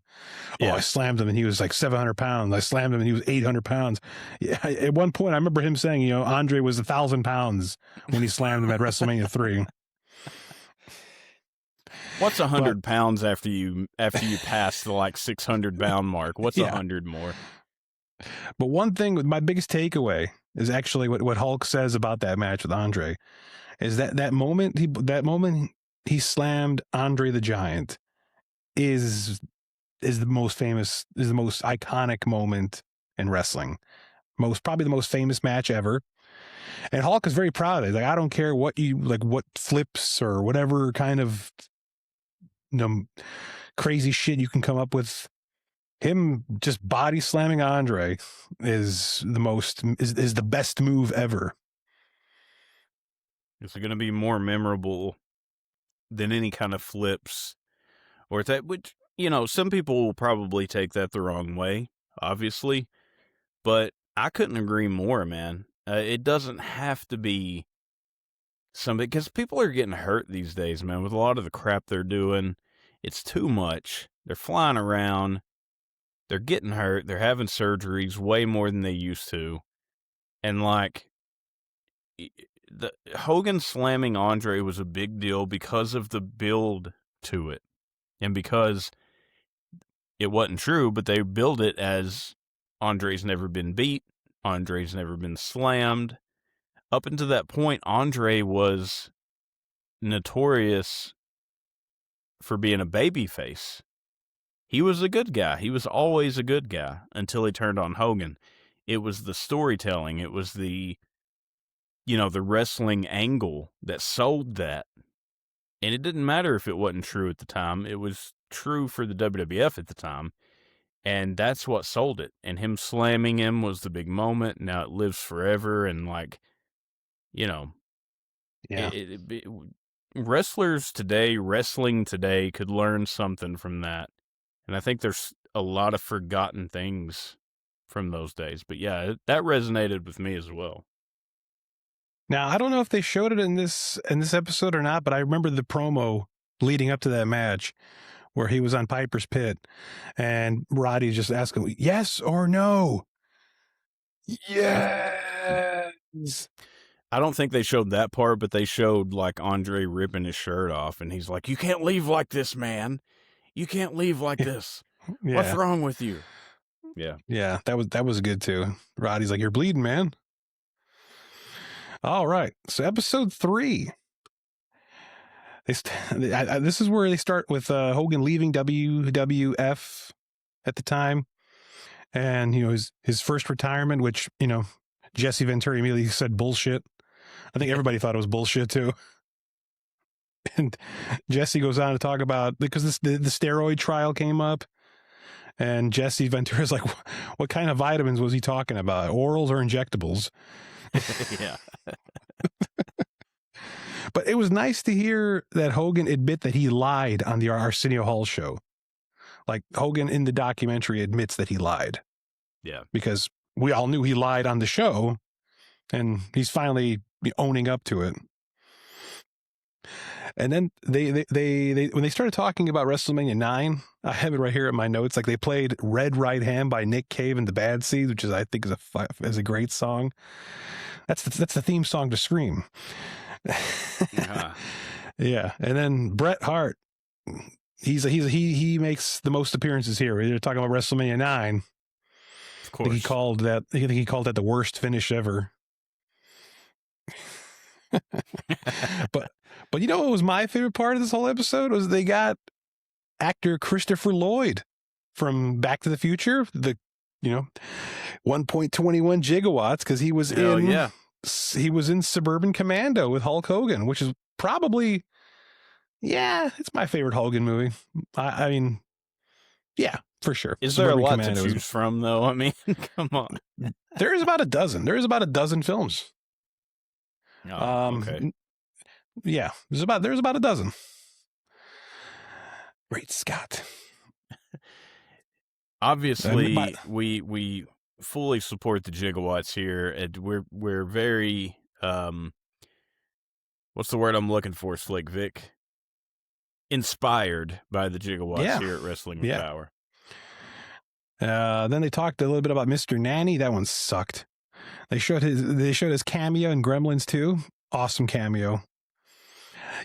Oh, Yeah. I slammed him and he was like 700 pounds. I slammed him and he was 800 pounds. Yeah, at one point, I remember him saying, Andre was 1,000 pounds when he slammed him at WrestleMania 3. What's 100 pounds after you pass the like 600 pound mark? What's 100 more? But one thing, my biggest takeaway is actually what Hulk says about that match with Andre, is that moment he slammed Andre the Giant is the most famous, is the most iconic moment in wrestling. Probably the most famous match ever. And Hulk is very proud of it. Like, I don't care what what flips or whatever kind of crazy shit you can come up with. Him just body slamming Andre is the best move ever. It's going to be more memorable than any kind of flips or that, which, some people will probably take that the wrong way, obviously, but I couldn't agree more, man. It doesn't have to be something, because people are getting hurt these days, man, with a lot of the crap they're doing. It's too much. They're flying around. They're getting hurt. They're having surgeries way more than they used to. And like, the Hogan slamming Andre was a big deal because of the build to it. And because it wasn't true, but they build it as Andre's never been beat. Andre's never been slammed. Up until that point, Andre was notorious for being a babyface. He was a good guy. He was always a good guy until he turned on Hogan. It was the storytelling. It was the wrestling angle that sold that. And it didn't matter if it wasn't true at the time. It was true for the WWF at the time. And that's what sold it. And him slamming him was the big moment. Now it lives forever. And Yeah. Wrestling today could learn something from that. And I think there's a lot of forgotten things from those days. But yeah, that resonated with me as well. Now, I don't know if they showed it in this episode or not, but I remember the promo leading up to that match where he was on Piper's Pit and Roddy just asked him, yes or no? Yes. I don't think they showed that part, but they showed like Andre ripping his shirt off and he's like, you can't leave like this, man. You can't leave like this. Yeah. What's wrong with you? Yeah. Yeah, that was good too. Roddy's like, you're bleeding, man. All right. So episode 3. This is where they start with Hogan leaving WWF at the time. And, his first retirement, which, Jesse Ventura immediately said bullshit. I think everybody thought it was bullshit too. And Jesse goes on to talk about, because the steroid trial came up, and Jesse Ventura's like, what kind of vitamins was he talking about? Orals or injectables? Yeah. But it was nice to hear that Hogan admit that he lied on the Arsenio Hall show. Like, Hogan in the documentary admits that he lied. Yeah. Because we all knew he lied on the show, and he's finally owning up to it. And then they when they started talking about WrestleMania 9, I have it right here in my notes. Like, they played "Red Right Hand" by Nick Cave and the Bad Seeds, which I think is a great song. That's the theme song to Scream. Yeah, and then Bret Hart, he makes the most appearances here. They're talking about WrestleMania 9. Of course. I think he called that the worst finish ever. But what was my favorite part of this whole episode was they got actor Christopher Lloyd from Back to the Future, the 1.21 gigawatts, because he was in Suburban Commando with Hulk Hogan, which is probably, it's my favorite Hogan movie. I mean, yeah, for sure. Is there a lot Commando to choose from, though? I mean, come on. There is about a dozen. There is about a dozen films. Oh, okay. Yeah, there's about a dozen. Great Scott. Obviously, we fully support the Gigawatts here, and we're very what's the word I'm looking for, Slick Vic? Inspired by the Gigawatts here at Wrestling with Power. Then they talked a little bit about Mr. Nanny. That one sucked. They showed his cameo in Gremlins 2. Awesome cameo.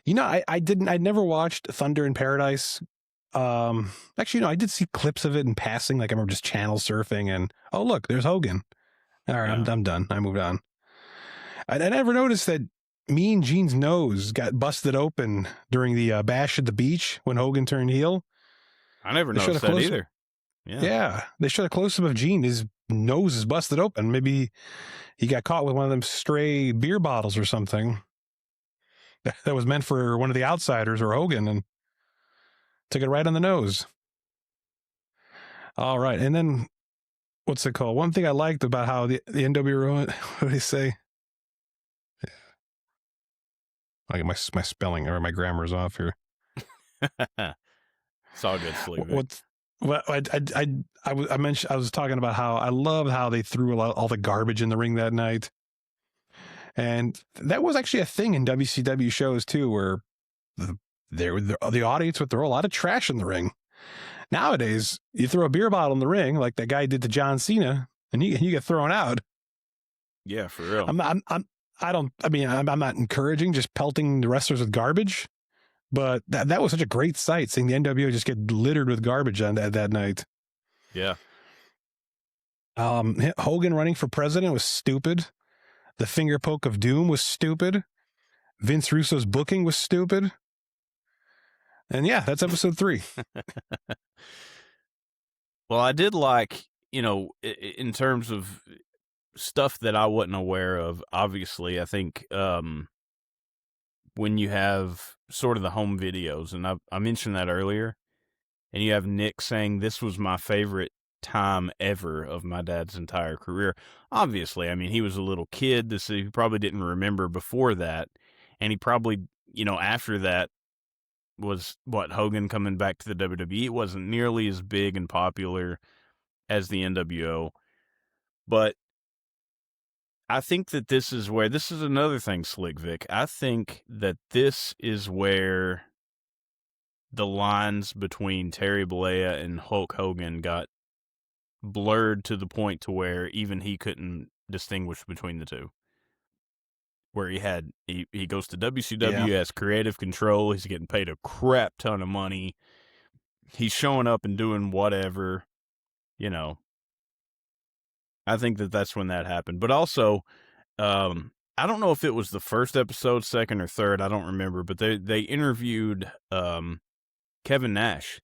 You know, I never watched Thunder in Paradise. Actually, no, I did see clips of it in passing. Like I remember just channel surfing and, oh, look, there's Hogan. All right, Yeah. I'm done. I moved on. I never noticed that Mean Gene's nose got busted open during the bash at the beach when Hogan turned heel. I never noticed that either. Yeah, they showed a close-up of Gene. His nose is busted open. Maybe he got caught with one of them stray beer bottles or something that was meant for one of the outsiders or Hogan, and took it right on the nose. All right, and then what's it called? One thing I liked about how the NWO, what do they say? I get my spelling or my grammar is off here. It's all good, Slick Vic. Well, I mentioned, I was talking about how I love how they threw all the garbage in the ring that night. And that was actually a thing in WCW shows too, where the audience would throw a lot of trash in the ring. Nowadays, you throw a beer bottle in the ring, like that guy did to John Cena, and you get thrown out. Yeah, for real. I'm not encouraging just pelting the wrestlers with garbage, but that was such a great sight, seeing the NWO just get littered with garbage on that night. Yeah. Hogan running for president was stupid. The finger poke of doom was stupid. Vince Russo's booking was stupid. And yeah, that's episode 3. Well, I did like, in terms of stuff that I wasn't aware of, obviously, I think when you have sort of the home videos, and I mentioned that earlier, and you have Nick saying, this was my favorite time ever of my dad's entire career. Obviously, I mean, he was a little kid. He probably didn't remember before that. And he probably, after that was Hogan coming back to the WWE. It wasn't nearly as big and popular as the NWO. But I think that this is another thing, Slick Vic. I think that this is where the lines between Terry Bollea and Hulk Hogan got blurred to the point to where even he couldn't distinguish between the two. Where he goes to WCW, has creative control, he's getting paid a crap ton of money, he's showing up and doing whatever, I think that's when that happened. But also, I don't know if it was the first episode, second or third, I don't remember, but they interviewed Kevin Nash,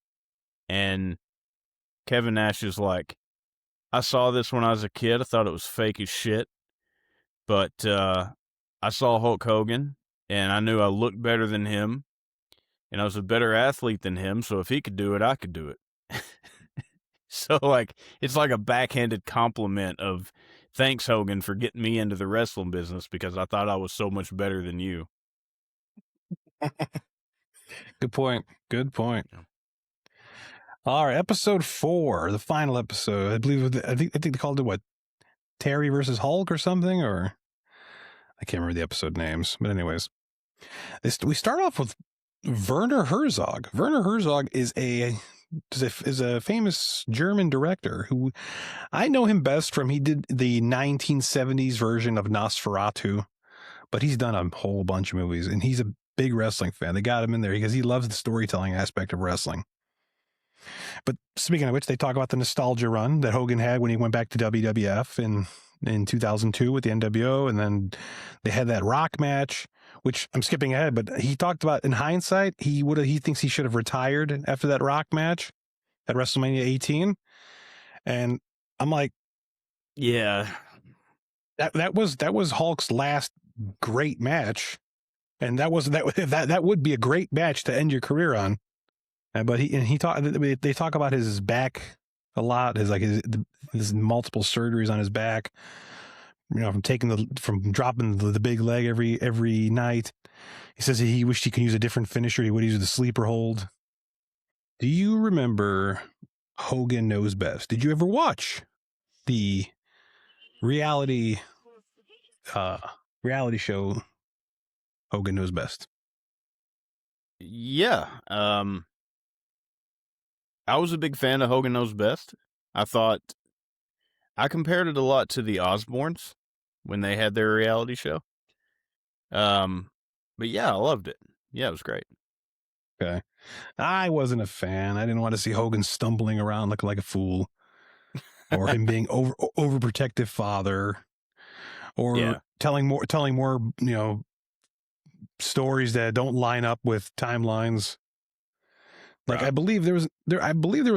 and Kevin Nash is like, I saw this when I was a kid. I thought it was fake as shit. But I saw Hulk Hogan, and I knew I looked better than him, and I was a better athlete than him, so if he could do it, I could do it. So, it's like a backhanded compliment of, thanks, Hogan, for getting me into the wrestling business because I thought I was so much better than you. Good point. Yeah. All right, episode 4, the final episode. I think they called it what? Terry versus Hulk or something, or I can't remember the episode names. But anyways, we start off with Werner Herzog. Werner Herzog is a famous German director who I know him best from, he did the 1970s version of Nosferatu, but he's done a whole bunch of movies, and he's a big wrestling fan. They got him in there because he loves the storytelling aspect of wrestling. But speaking of which, they talk about the nostalgia run that Hogan had when he went back to WWF in 2002 with the NWO, and then they had that Rock match, which I'm skipping ahead, but he talked about in hindsight, he thinks he should have retired after that Rock match at WrestleMania 18. And I'm like, yeah, that was Hulk's last great match, and that would be a great match to end your career on. But they talk about his back a lot, his multiple surgeries on his back, from dropping the big leg every night. He says he wished he could use a different finisher. He would use the sleeper hold. Do you remember Hogan Knows Best? Did you ever watch the reality reality show Hogan Knows Best? Yeah. I was a big fan of Hogan Knows Best. I thought I compared it a lot to the Osbournes when they had their reality show. But yeah, I loved it. Yeah, it was great. Okay. I wasn't a fan. I didn't want to see Hogan stumbling around looking like a fool, or him being overprotective father, or Yeah. telling more stories that don't line up with timelines. Like Right. I believe there was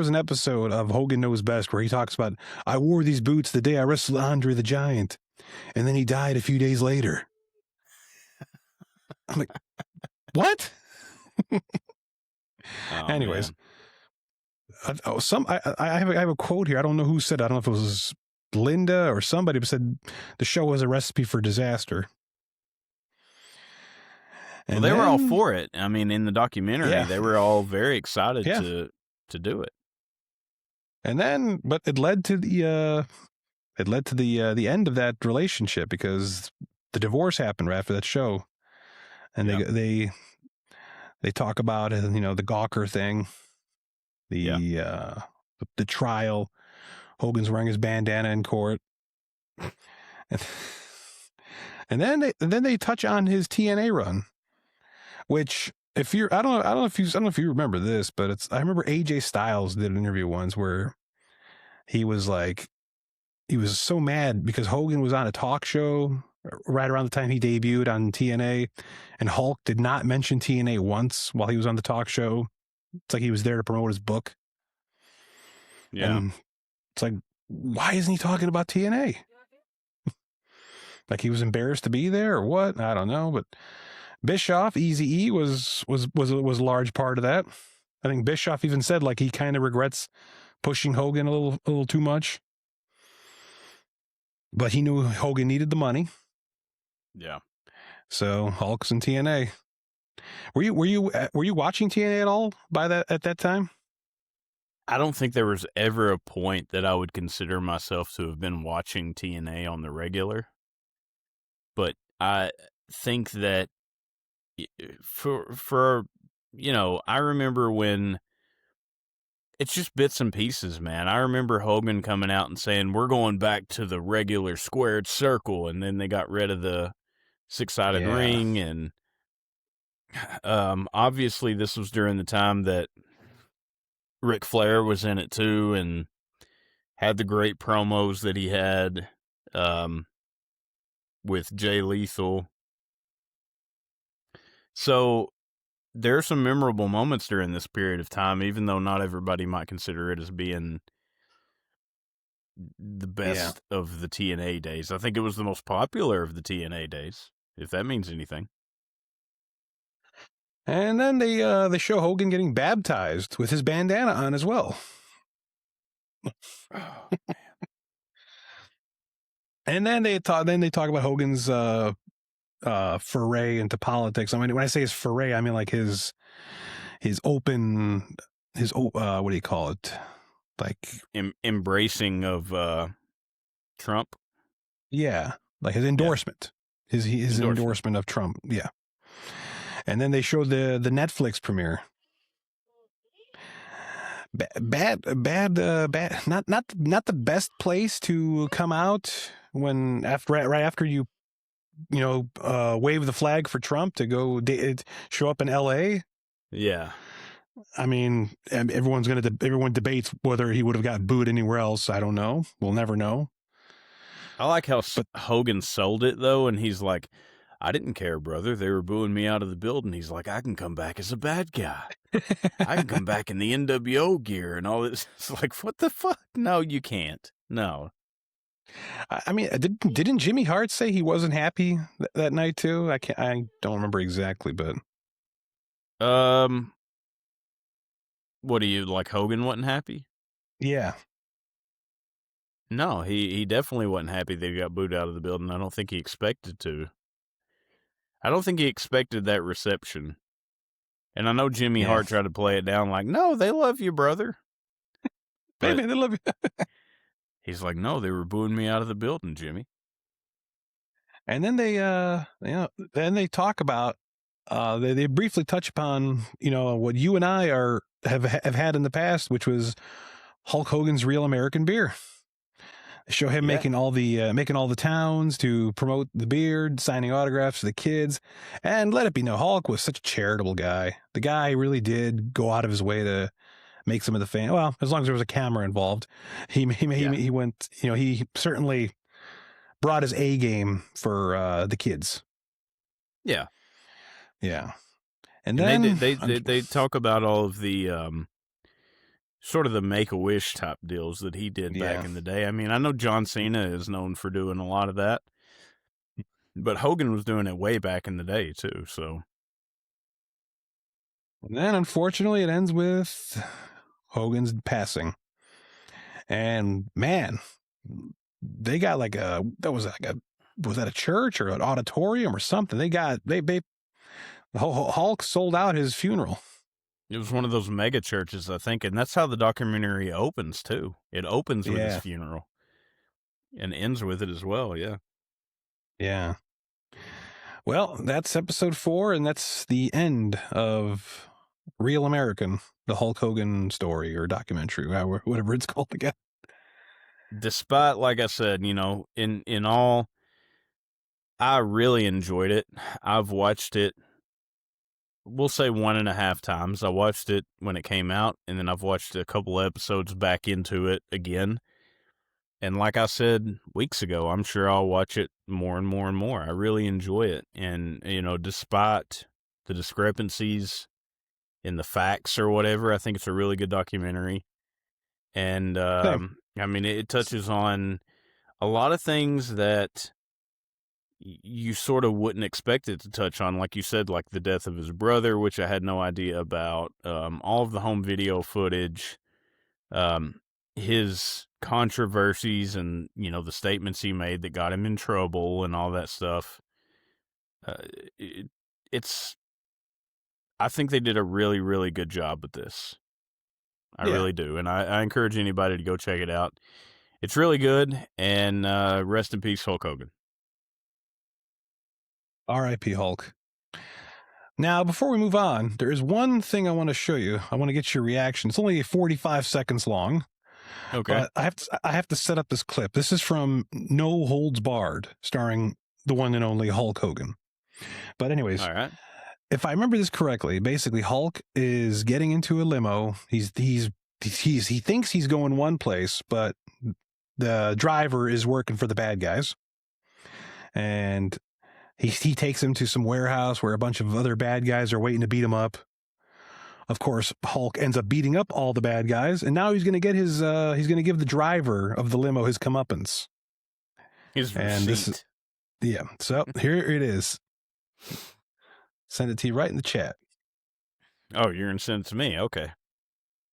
an episode of Hogan Knows Best where he talks about, I wore these boots the day I wrestled Andre the Giant, and then he died a few days later. I'm like, what? Oh, Anyways, man. I have a quote here. I don't know who said it. I don't know if it was Linda or somebody, but said the show was a recipe for disaster. Well, they were all for it. I mean, in the documentary, Yeah. they were all very excited Yeah. to do it. And then, but it led to the the end of that relationship because the divorce happened right after that show, and Yeah. they talk about it, the Gawker thing, the trial. Hogan's wearing his bandana in court, and then they touch on his TNA run, which if you're I don't know if you remember this, but I remember AJ Styles did an interview once where he was like, he was so mad because Hogan was on a talk show right around the time he debuted on TNA, and Hulk did not mention TNA once while he was on the talk show. It's like he was there to promote his book. Yeah. And it's like, why isn't he talking about TNA? Like he was embarrassed to be there or what? I don't know. But Bischoff, Eazy-E was a large part of that. I think Bischoff even said like he kind of regrets pushing Hogan a little too much. But he knew Hogan needed the money. Yeah. So Hulk's in TNA. Were you watching TNA at all at that time? I don't think there was ever a point that I would consider myself to have been watching TNA on the regular. But I think that for I remember when it's just bits and pieces, man. I remember Hogan coming out and saying, we're going back to the regular squared circle. And then they got rid of the 6-sided ring. And obviously this was during the time that Ric Flair was in it too and had the great promos that he had with Jay Lethal. So there are some memorable moments during this period of time, even though not everybody might consider it as being the best of the TNA days. I think it was the most popular of the TNA days, if that means anything. And then they show Hogan getting baptized with his bandana on as well. Oh, and then they talk about Hogan's foray into politics. I mean, when I say his foray, I mean like his open what do you call it? Like embracing of Trump. Yeah, like his endorsement. His endorsement of Trump. Yeah. And then they showed the Netflix premiere. Bad. Not the best place to come out when right after you wave the flag for Trump to go show up in L.A. Yeah. I mean, everyone debates whether he would have got booed anywhere else. I don't know. We'll never know. I like how Hogan sold it though, and he's like, I didn't care, brother. They were booing me out of the building. He's like, I can come back as a bad guy. I can come back in the NWO gear and all this. It's like, what the fuck? No, you can't. No. I mean, didn't Jimmy Hart say he wasn't happy that night too? I don't remember exactly, but what do you like? Hogan wasn't happy? Yeah. No, he definitely wasn't happy that he got booed out of the building. I don't think he expected to. I don't think he expected that reception. And I know Jimmy Hart tried to play it down like, no, they love you, brother. Baby, they love you. He's like, no, they were booing me out of the building, Jimmy. And then they talk about, they briefly touch upon, what you and I have had in the past, which was Hulk Hogan's Real American Beer. They show him making all the towns to promote the beer, signing autographs for the kids, and let it be known, Hulk was such a charitable guy. The guy really did go out of his way to make some of the fans. Well, as long as there was a camera involved, he went. He certainly brought his A game for the kids. Yeah. And then they they talk about all of the sort of the Make-A-Wish type deals that he did back in the day. I mean, I know John Cena is known for doing a lot of that, but Hogan was doing it way back in the day too. So, and then unfortunately, it ends with Hogan's passing. And man, they got was that a church or an auditorium or something? Hulk sold out his funeral. It was one of those mega churches, I think, and that's how the documentary opens too. It opens with his funeral and ends with it as well. Yeah. Well, that's episode 4, and that's the end of Real American, the Hulk Hogan story or documentary, whatever it's called again. Despite, like I said, in all, I really enjoyed it. I've watched it, we'll say 1.5 times. I watched it when it came out, and then I've watched a couple episodes back into it again. And like I said weeks ago, I'm sure I'll watch it more and more and more. I really enjoy it. And, despite the discrepancies in the facts or whatever, I think it's a really good documentary. And, I mean, it touches on a lot of things that you sort of wouldn't expect it to touch on. Like you said, like the death of his brother, which I had no idea about, all of the home video footage, his controversies and, the statements he made that got him in trouble and all that stuff. I think they did a really, really good job with this. I really do. And I encourage anybody to go check it out. It's really good. And rest in peace, Hulk Hogan. R.I.P. Hulk. Now, before we move on, there is one thing I want to show you. I want to get your reaction. It's only 45 seconds long. Okay. But I have to set up this clip. This is from No Holds Barred, starring the one and only Hulk Hogan. But anyways, all right. If I remember this correctly, basically Hulk is getting into a limo. He thinks he's going one place, but the driver is working for the bad guys. And he takes him to some warehouse where a bunch of other bad guys are waiting to beat him up. Of course, Hulk ends up beating up all the bad guys, and now he's going to get he's going to give the driver of the limo his comeuppance. His receipt. So here it is. Send it to you right in the chat. Oh, you're going to send it to me? Okay.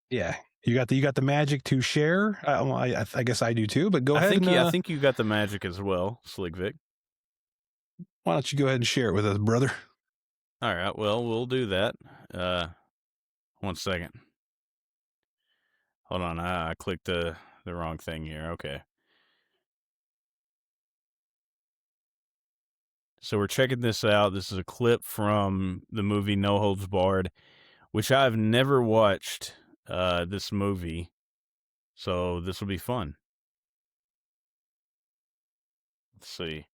Yeah. You got the magic to share. I guess I do too, but go ahead. I think you got the magic as well, Slick Vic. Why don't you go ahead and share it with us, brother? All right. Well, we'll do that. 1 second. Hold on. I clicked the wrong thing here. Okay. So we're checking this out. This is a clip from the movie No Holds Barred, which I've never watched this movie. So this will be fun. Let's see.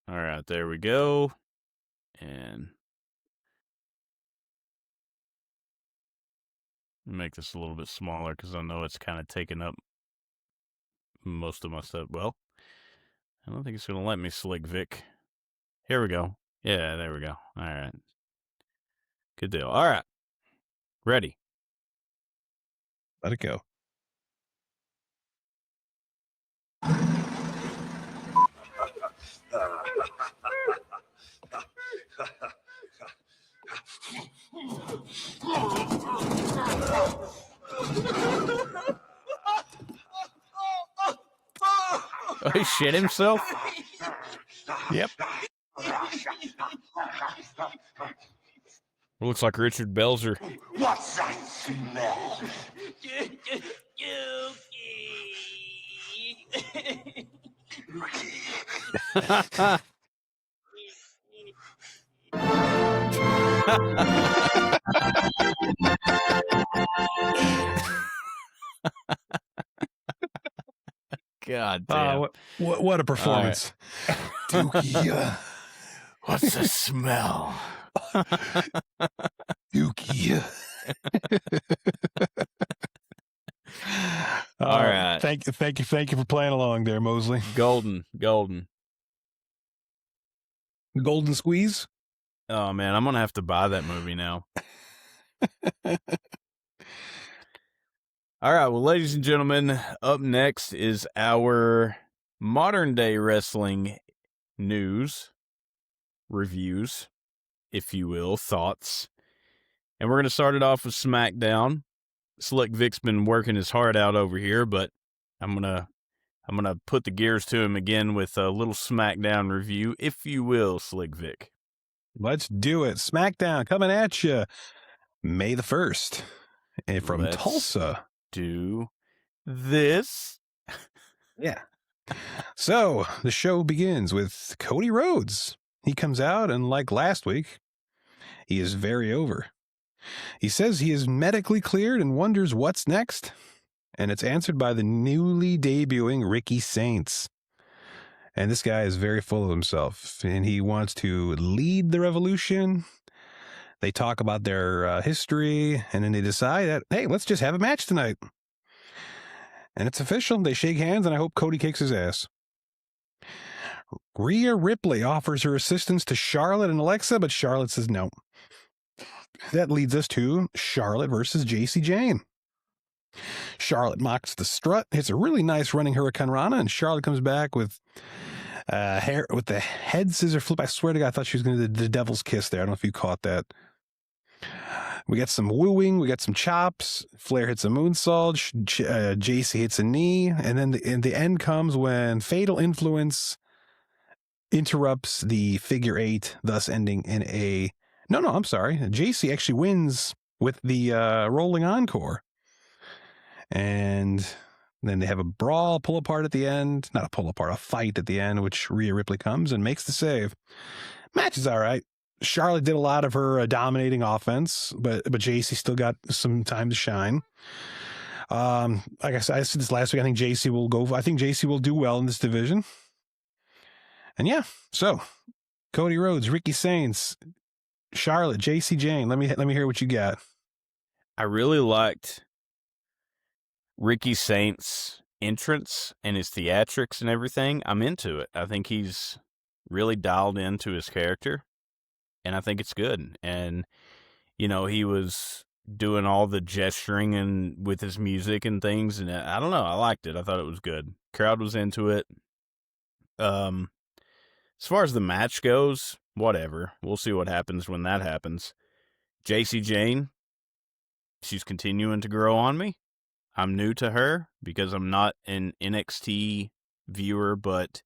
All right, there we go. And make this a little bit smaller because I know it's kind of taking up most of my stuff. Well, I don't think it's going to let me, Slick Vic. Here we go. Yeah, there we go. All right. Good deal. All right. Ready. Let it go. Oh, he shit himself? Yep. Looks like Richard Belzer. What's that smell? God damn. What a performance. Dookie, What's the smell? Dookie. All right. Thank you for playing along there, Mosley. Golden. Golden Squeeze. Oh, man, I'm going to have to buy that movie now. All right, well, ladies and gentlemen, up next is our modern-day wrestling news, reviews, if you will, thoughts. And we're going to start it off with SmackDown. Slick Vic's been working his heart out over here, but I'm gonna put the gears to him again with a little SmackDown review, if you will, Slick Vic. Let's do it. SmackDown coming at you May the 1st. And from Tulsa. Do this. Yeah. So the show begins with Cody Rhodes. He comes out, and like last week, he is very over. He says he is medically cleared and wonders what's next. And it's answered by the newly debuting Ricky Saints. And this guy is very full of himself, and he wants to lead the revolution. They talk about their history, and then they decide that, hey, let's just have a match tonight. And it's official. They shake hands, and I hope Cody kicks his ass. Rhea Ripley offers her assistance to Charlotte and Alexa, but Charlotte says no. That leads us to Charlotte versus JC Jane. Charlotte mocks the strut, hits a really nice running Hurricane Rana, and Charlotte comes back with hair with the head scissor flip. I swear to God, I thought she was going to do the devil's kiss there. I don't know if you caught that. We got some wooing. We got some chops. Flair hits a moonsault. JC hits a knee. And then the end comes when Fatal Influence interrupts the figure eight, thus ending in a... No, I'm sorry. JC actually wins with the rolling encore. And then they have a brawl, pull apart at the end. Not a pull apart, a fight at the end, which Rhea Ripley comes and makes the save. Match is all right. Charlotte did a lot of her dominating offense, but JC still got some time to shine. Like I said this last week, I think JC will do well in this division. And yeah, so Cody Rhodes, Ricky Saints, Charlotte, JC Jane. Let me hear what you got. I really liked Ricky Saints' entrance and his theatrics and everything. I'm into it. I think he's really dialed into his character, and I think it's good. And, you know, he was doing all the gesturing and with his music and things, and I don't know. I liked it. I thought it was good. Crowd was into it. As far as the match goes, whatever. We'll see what happens when that happens. JC Jane, she's continuing to grow on me. I'm new to her because I'm not an NXT viewer, but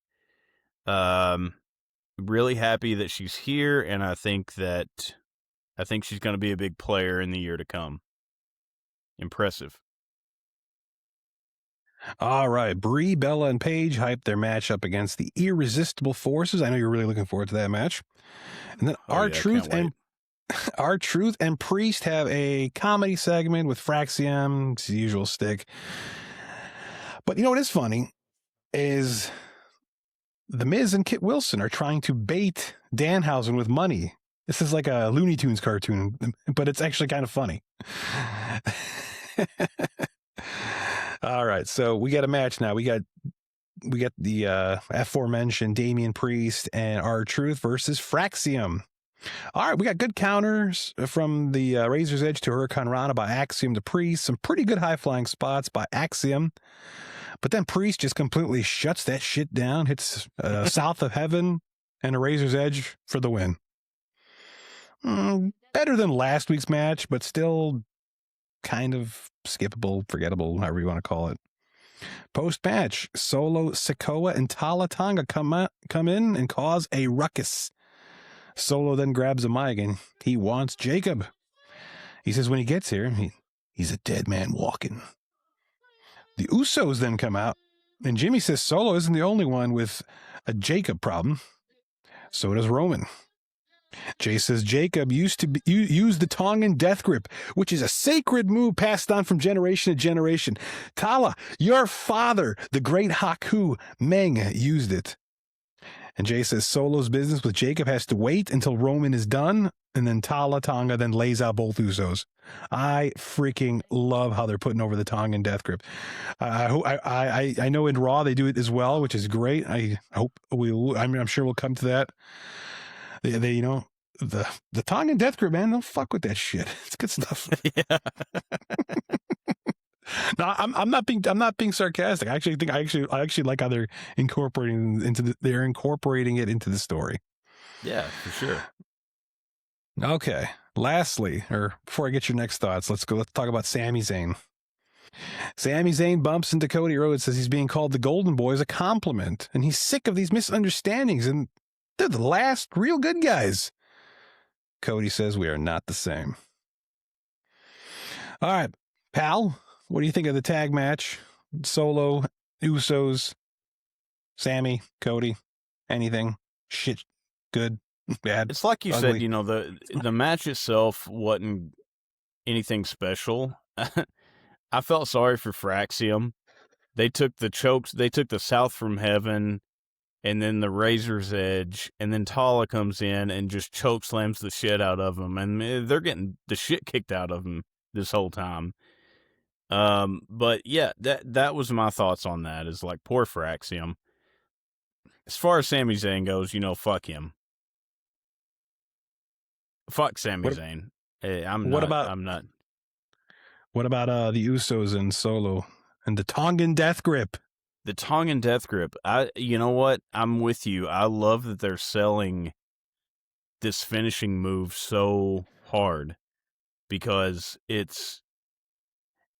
really happy that she's here, and I think she's going to be a big player in the year to come. Impressive. All right, Brie, Bella, and Paige hyped their match up against the Irresistible Forces. I know you're really looking forward to that match. And then R-Truth and Priest have a comedy segment with Fraxium. It's the usual stick. But you know what is funny is The Miz and Kit Wilson are trying to bait Danhausen with money. This is like a Looney Tunes cartoon, but it's actually kind of funny. All right, so we got a match now. We got the aforementioned Damian Priest and R-Truth versus Fraxium. All right, we got good counters from the Razor's Edge to Hurricane Rana by Axiom to Priest. Some pretty good high-flying spots by Axiom. But then Priest just completely shuts that shit down, hits South of Heaven and a Razor's Edge for the win. Better than last week's match, but still kind of skippable, forgettable, however you want to call it. Post-match, Solo, Sikoa, and Tala Tonga come in and cause a ruckus. Solo then grabs a mic and he wants Jacob. He says when he gets here, he's a dead man walking. The Usos then come out, and Jimmy says Solo isn't the only one with a Jacob problem. So does Roman. Jay says Jacob used to use the Tongan death grip, which is a sacred move passed on from generation to generation. Tala, your father, the great Haku Meng, used it. And Jay says Solo's business with Jacob has to wait until Roman is done, and then Tala Tonga then lays out both Usos. I freaking love how they're putting over the Tongan death grip. I know in Raw they do it as well, which is great. I hope I'm sure we'll come to that. They you know, the Tongan death grip, man, don't fuck with that shit. It's good stuff. Yeah. No, I'm not being sarcastic. I actually like how they're incorporating it into the story. Yeah, for sure. Okay. Lastly, or before I get your next thoughts, let's talk about Sami Zayn. Sami Zayn bumps into Cody Rhodes, says he's being called the Golden Boy as a compliment, and he's sick of these misunderstandings, and they're the last real good guys. Cody says we are not the same. All right, pal, what do you think of the tag match? Solo, Usos, Sammy, Cody, anything? Shit, good, bad? It's like you ugly? said, you know, the match itself wasn't anything special. I felt sorry for Fraxium. They took the South from Heaven, and then the Razor's Edge, and then Tala comes in and just choke slams the shit out of them, and they're getting the shit kicked out of them this whole time. But yeah, that was my thoughts on that. Is like poor Fraxium. As far as Sami Zayn goes, you know, fuck him. Fuck Sami Zayn. I'm not. What about the Usos and Solo and the Tongan death grip? The Tongan death grip. You know what? I'm with you. I love that they're selling this finishing move so hard because it's,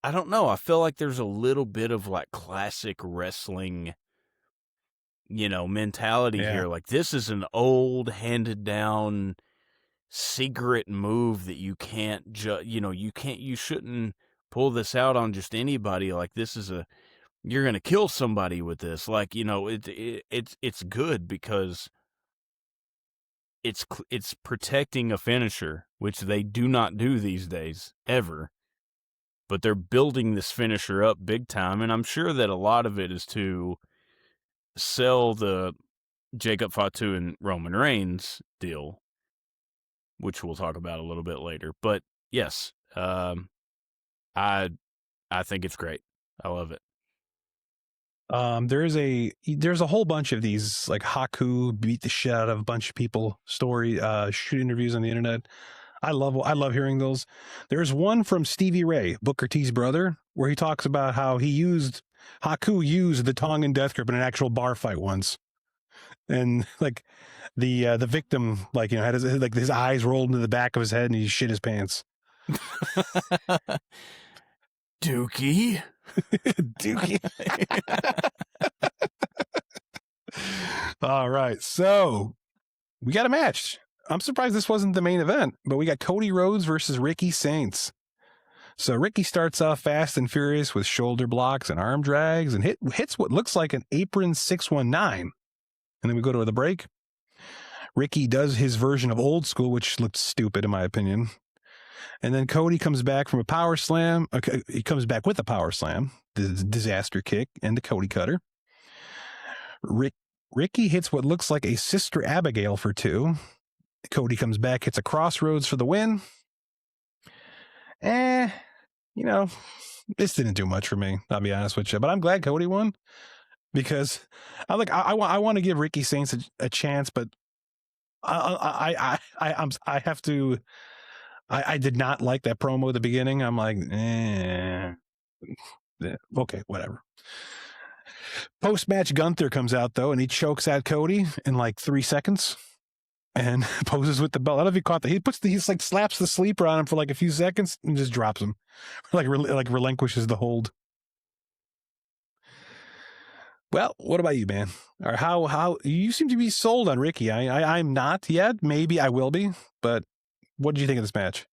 I don't know. I feel like there's a little bit of like classic wrestling, you know, mentality here. Like this is an old handed down secret move that you can't you shouldn't pull this out on just anybody. Like this is you're going to kill somebody with this. Like, you know, it's good because it's protecting a finisher, which they do not do these days ever. But they're building this finisher up big time, and I'm sure that a lot of it is to sell the Jacob Fatu and Roman Reigns deal, which we'll talk about a little bit later. But yes, I think it's great. I love it. There's a whole bunch of these like Haku beat the shit out of a bunch of people shoot interviews on the internet. I love hearing those. There's one from Stevie Ray, Booker T's brother, where he talks about how Haku used the Tongan death grip in an actual bar fight once. And like the victim, like, you know, had his eyes rolled into the back of his head and he shit his pants. Dookie. Dookie. All right. So we got a match. I'm surprised this wasn't the main event, but we got Cody Rhodes versus Ricky Saints. So Ricky starts off fast and furious with shoulder blocks and arm drags and hits what looks like an apron 619. And then we go to the break. Ricky does his version of old school, which looked stupid in my opinion. And then Cody comes back from a power slam. Okay, he comes back with a power slam, the disaster kick, and the Cody cutter. Ricky hits what looks like a Sister Abigail for 2. Cody comes back, hits a crossroads for the win. You know, this didn't do much for me, I'll be honest with you. But I'm glad Cody won because I want to give Ricky Saints a chance, but I did not like that promo at the beginning. I'm like, okay, whatever. Post-match, Gunther comes out, though, and he chokes out Cody in like 3 seconds and poses with the belt. I don't know if you caught that. He like slaps the sleeper on him for like a few seconds and just drops him. Like relinquishes the hold. Well, what about you, man? Or how you seem to be sold on Ricky? I'm not yet. Maybe I will be. But what did you think of this match?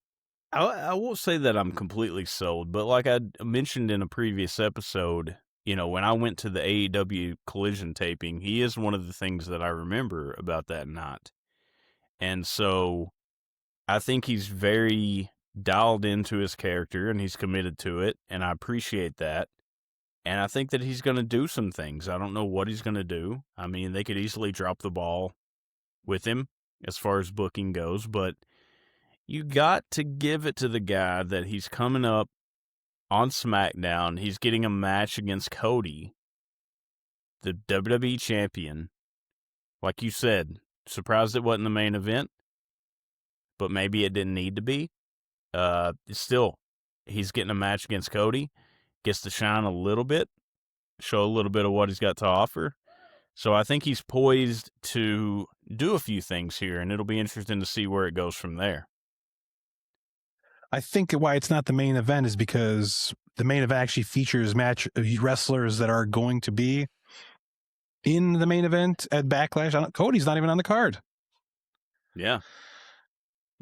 I won't say that I'm completely sold, but like I mentioned in a previous episode, when I went to the AEW Collision taping, he is one of the things that I remember about that night. And so I think he's very dialed into his character and he's committed to it, and I appreciate that. And I think that he's going to do some things. I don't know what he's going to do. I mean, they could easily drop the ball with him as far as booking goes, but you got to give it to the guy that he's coming up on SmackDown. He's getting a match against Cody, the WWE champion. Like you said, surprised it wasn't the main event, but maybe it didn't need to be. Still, he's getting a match against Cody, gets to shine a little bit, show a little bit of what he's got to offer. So I think he's poised to do a few things here, and it'll be interesting to see where it goes from there. I think why it's not the main event is because the main event actually features wrestlers that are going to be in the main event at Backlash. Cody's not even on the card. Yeah.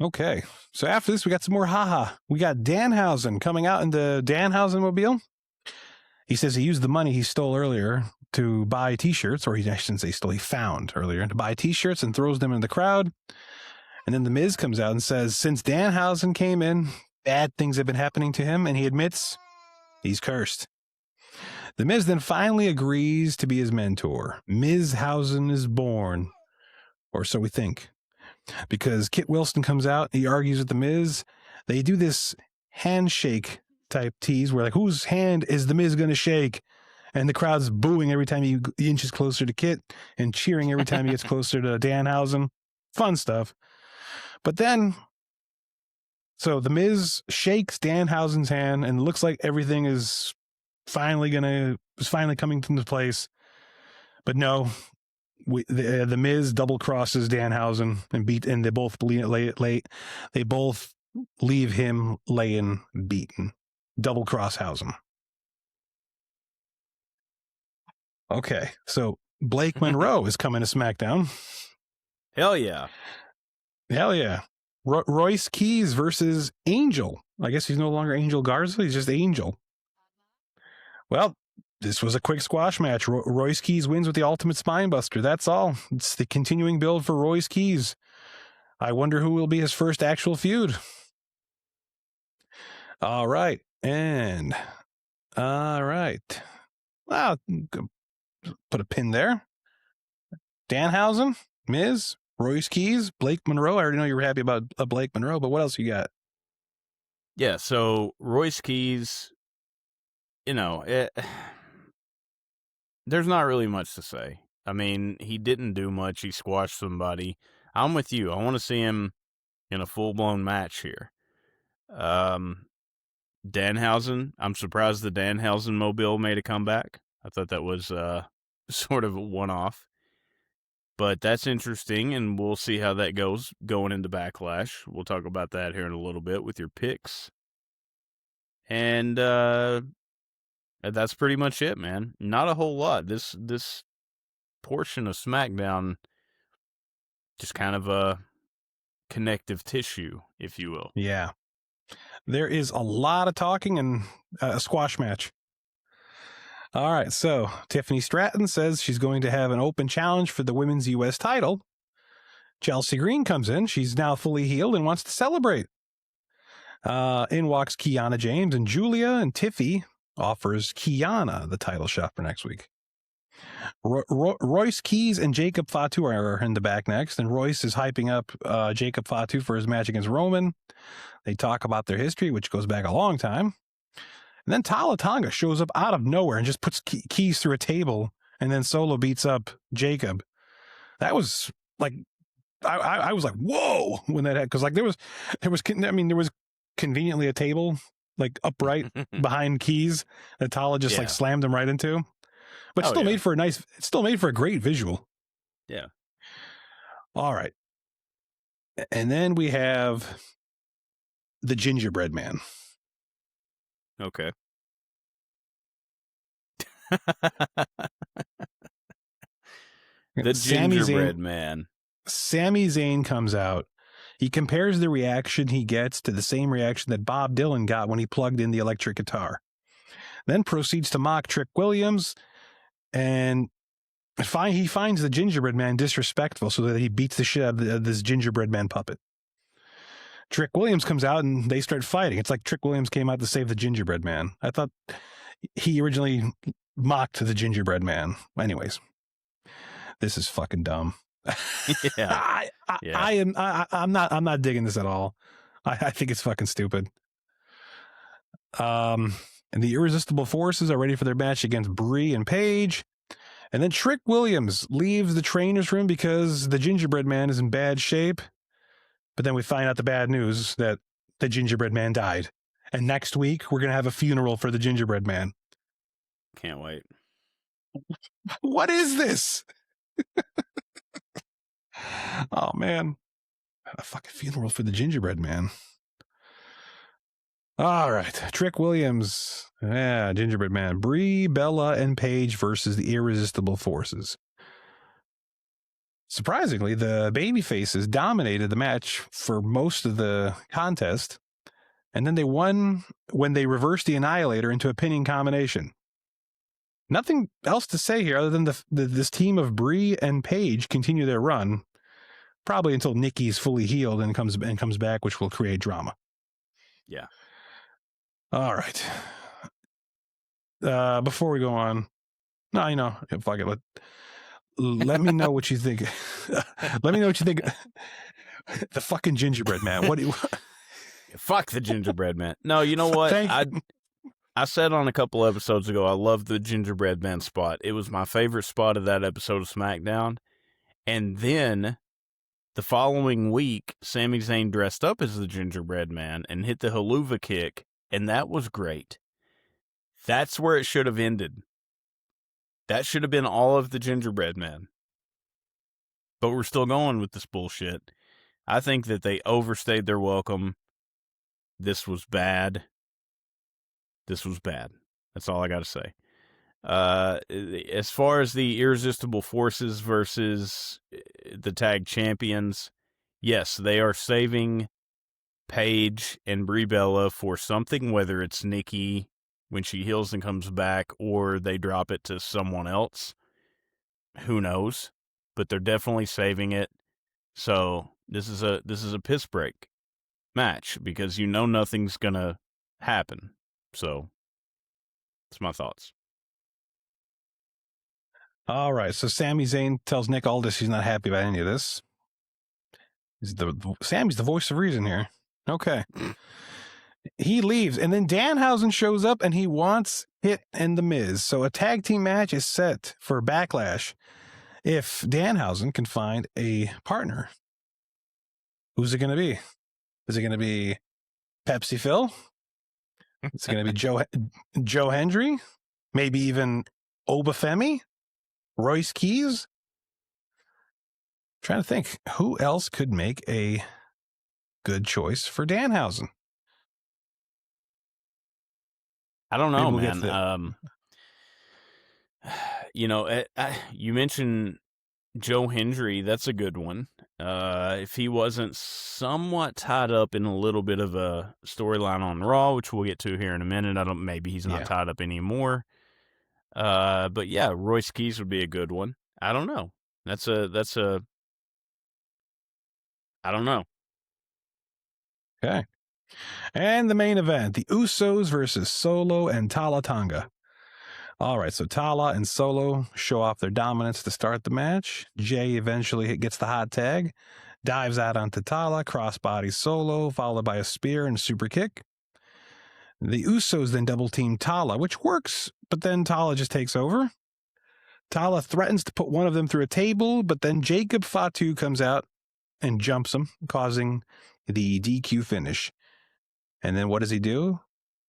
Okay. So after this, we got some more haha. We got Danhausen coming out in the Danhausen mobile. He says he used the money he stole earlier to buy T-shirts, or I shouldn't say stole, he found earlier to buy T-shirts and throws them in the crowd. And then The Miz comes out and says, since Danhausen came in, bad things have been happening to him, and he admits he's cursed. The Miz then finally agrees to be his mentor. Mizhausen is born, or so we think. Because Kit Wilson comes out, he argues with The Miz. They do this handshake type tease where, like, whose hand is The Miz going to shake? And the crowd's booing every time he inches closer to Kit and cheering every time he gets closer to Danhausen. Fun stuff. But then, so The Miz shakes Danhausen's hand and looks like everything is finally coming into place. But no, the Miz double crosses Danhausen and they both they both leave him laying beaten. Double cross Hausen. Okay, so Blake Monroe is coming to SmackDown. Hell yeah. Hell yeah. Royce Keys versus Angel. I guess he's no longer Angel Garza. He's just Angel. Well, this was a quick squash match. Royce Keys wins with the ultimate spine buster. That's all. It's the continuing build for Royce Keys. I wonder who will be his first actual feud. All right. And all right. Well, put a pin there. Danhausen, Miz, Royce Keys, Blake Monroe. I already know you were happy about Blake Monroe, but what else you got? Yeah, so Royce Keys, there's not really much to say. I mean, he didn't do much. He squashed somebody. I'm with you. I want to see him in a full-blown match here. Danhausen, I'm surprised the Danhausen mobile made a comeback. I thought that was sort of a one-off. But that's interesting, and we'll see how that goes going into Backlash. We'll talk about that here in a little bit with your picks. And that's pretty much it, man. Not a whole lot. This portion of SmackDown, just kind of a connective tissue, if you will. Yeah. There is a lot of talking and a squash match. All right, so Tiffany Stratton says she's going to have an open challenge for the women's U.S. title. Chelsea Green comes in. She's now fully healed and wants to celebrate. In walks Kiana James, and Julia and Tiffy offers Kiana the title shot for next week. Royce Keys and Jacob Fatu are in the back next, and Royce is hyping up Jacob Fatu for his match against Roman. They talk about their history, which goes back a long time. And then Tala Tonga shows up out of nowhere and just puts Keys through a table, and then Solo beats up Jacob. That was like, I was like, whoa, when that had, because like there was conveniently a table like upright behind Keys that Tala just like slammed him right into, but still made for a great visual. Yeah. All right. And then we have the Gingerbread Man. Okay. The Sami gingerbread Zayn, man. Sami Zayn comes out. He compares the reaction he gets to the same reaction that Bob Dylan got when he plugged in the electric guitar. Then proceeds to mock Trick Williams, and he finds the gingerbread man disrespectful, so that he beats the shit out of this gingerbread man puppet. Trick Williams comes out and they start fighting. It's like Trick Williams came out to save the gingerbread man. I thought he originally mocked the gingerbread man. Anyways, this is fucking dumb. Yeah. I'm not digging this at all. I think it's fucking stupid. And the Irresistible Forces are ready for their match against Brie and Paige. And then Trick Williams leaves the trainer's room because the gingerbread man is in bad shape. But then we find out the bad news that the gingerbread man died. And next week, we're going to have a funeral for the gingerbread man. Can't wait. What is this? Oh, man. A fucking funeral for the gingerbread man. All right. Trick Williams. Yeah, gingerbread man. Brie, Bella, and Paige versus the Irresistible Forces. Surprisingly, the babyfaces dominated the match for most of the contest, and then they won when they reversed the Annihilator into a pinning combination. Nothing else to say here other than this team of Brie and Paige continue their run, probably until Nikki's fully healed and comes back, which will create drama. Yeah. All right. Before we go on, fuck it. Let me know what you think. Let me know what you think. The fucking gingerbread man. What do you? Fuck the gingerbread man. No, you know what? I said on a couple episodes ago, I love the gingerbread man spot. It was my favorite spot of that episode of SmackDown. And then the following week, Sami Zayn dressed up as the gingerbread man and hit the haluva kick, and that was great. That's where it should have ended. That should have been all of the gingerbread man. But we're still going with this bullshit. I think that they overstayed their welcome. This was bad. This was bad. That's all I got to say. As far as the Irresistible Forces versus the tag champions, yes, they are saving Paige and Brie Bella for something, whether it's Nikki when she heals and comes back, or they drop it to someone else. Who knows? But they're definitely saving it. So this is a piss break match because nothing's gonna happen. So that's my thoughts. All right. So Sami Zayn tells Nick Aldis he's not happy about any of this. Sammy's the voice of reason here. Okay. He leaves, and then Danhausen shows up, and he wants Hit and The Miz. So a tag team match is set for Backlash if Danhausen can find a partner. Who's it going to be? Is it going to be Pepsi Phil? Is it going to be Joe Hendry? Maybe even Obafemi? Royce Keys? Trying to think who else could make a good choice for Danhausen. I don't know, man. You mentioned Joe Hendry. That's a good one. If he wasn't somewhat tied up in a little bit of a storyline on Raw, which we'll get to here in a minute. Maybe he's not tied up anymore. But yeah, Royce Keys would be a good one. I don't know. I don't know. Okay. And the main event, the Usos versus Solo and Tala Tonga. All right, so Tala and Solo show off their dominance to start the match. Jay eventually gets the hot tag, dives out onto Tala, crossbody Solo, followed by a spear and super kick. The Usos then double team Tala, which works, but then Tala just takes over. Tala threatens to put one of them through a table, but then Jacob Fatu comes out and jumps him, causing the DQ finish. And then what does he do?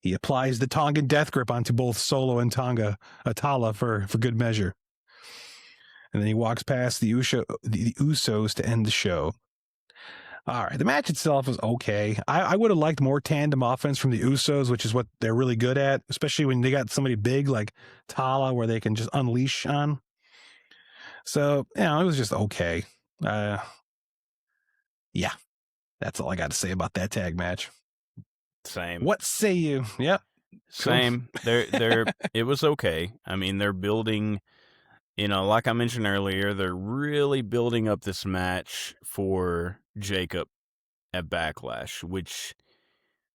He applies the Tongan death grip onto both Solo and Tala for good measure. And then he walks past the Usos to end the show. All right, the match itself was okay. I would have liked more tandem offense from the Usos, which is what they're really good at, especially when they got somebody big like Tala where they can just unleash on. So, it was just okay. Yeah, that's all I got to say about that tag match. Same. What say you? Yep. Same. It was okay. I mean, they're building, like I mentioned earlier, they're really building up this match for Jacob at Backlash, which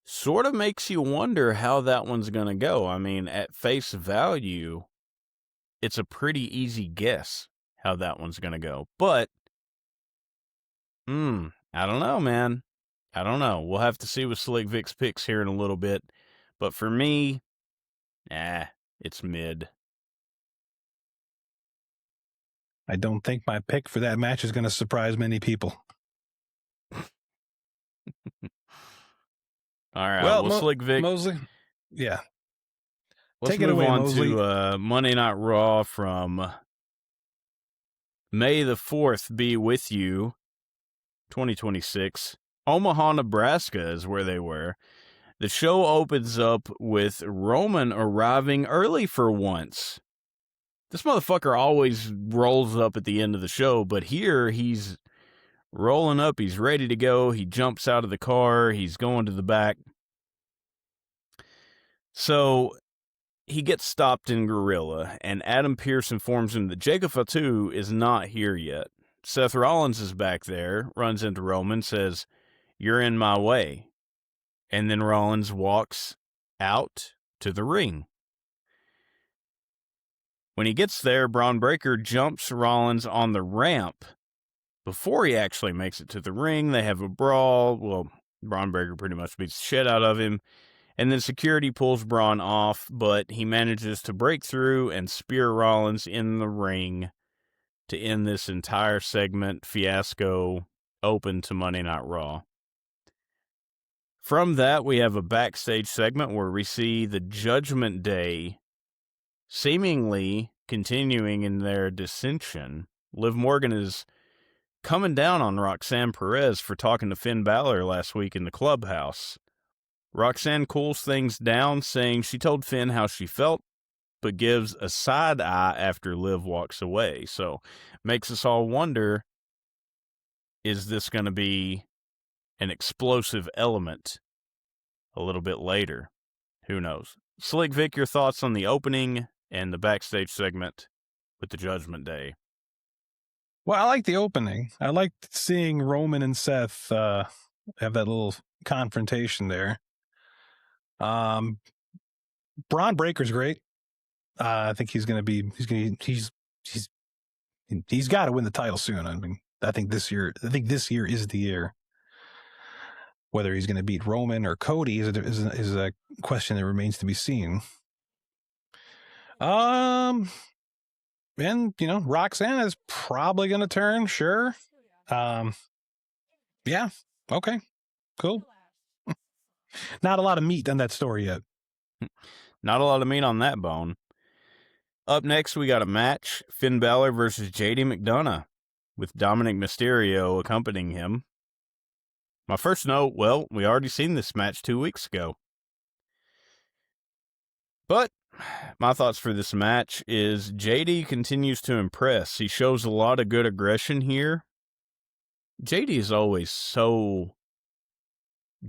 sort of makes you wonder how that one's going to go. I mean, at face value, it's a pretty easy guess how that one's going to go. But, I don't know, man. I don't know. We'll have to see with Slick Vic's picks here in a little bit. But for me, it's mid. I don't think my pick for that match is going to surprise many people. All right. Well, Slick Vic. Mosley, yeah. Let's Take it move away, on Mosley. to Monday Night Raw from May the 4th be with you, 2026. Omaha, Nebraska is where they were. The show opens up with Roman arriving early for once. This motherfucker always rolls up at the end of the show, but here he's rolling up. He's ready to go. He jumps out of the car. He's going to the back. So he gets stopped in Gorilla, and Adam Pearce informs him that Jacob Fatu is not here yet. Seth Rollins is back there, runs into Roman, says, "You're in my way." And then Rollins walks out to the ring. When he gets there, Braun Breaker jumps Rollins on the ramp. Before he actually makes it to the ring, they have a brawl. Well, Braun Breaker pretty much beats the shit out of him. And then security pulls Braun off, but he manages to break through and spear Rollins in the ring to end this entire segment fiasco open to Monday Night Raw. From that, we have a backstage segment where we see the Judgment Day seemingly continuing in their dissension. Liv Morgan is coming down on Roxanne Perez for talking to Finn Balor last week in the clubhouse. Roxanne cools things down, saying she told Finn how she felt, but gives a side eye after Liv walks away. So, makes us all wonder, is this going to be an explosive element a little bit later? Who knows? Slick Vic, your thoughts on the opening and the backstage segment with the Judgment Day? Well, I like the opening. I liked seeing Roman and Seth have that little confrontation there. Braun Breaker's great. I think he's got to win the title soon. I mean, I think this year is the year. Whether he's going to beat Roman or Cody is a question that remains to be seen. And Roxanne is probably going to turn. Sure. Yeah. Okay. Cool. Not a lot of meat on that story yet. Not a lot of meat on that bone. Up next, we got a match. Finn Balor versus JD McDonough, with Dominic Mysterio accompanying him. My first note, well, we already seen this match 2 weeks ago. But my thoughts for this match is JD continues to impress. He shows a lot of good aggression here. JD is always so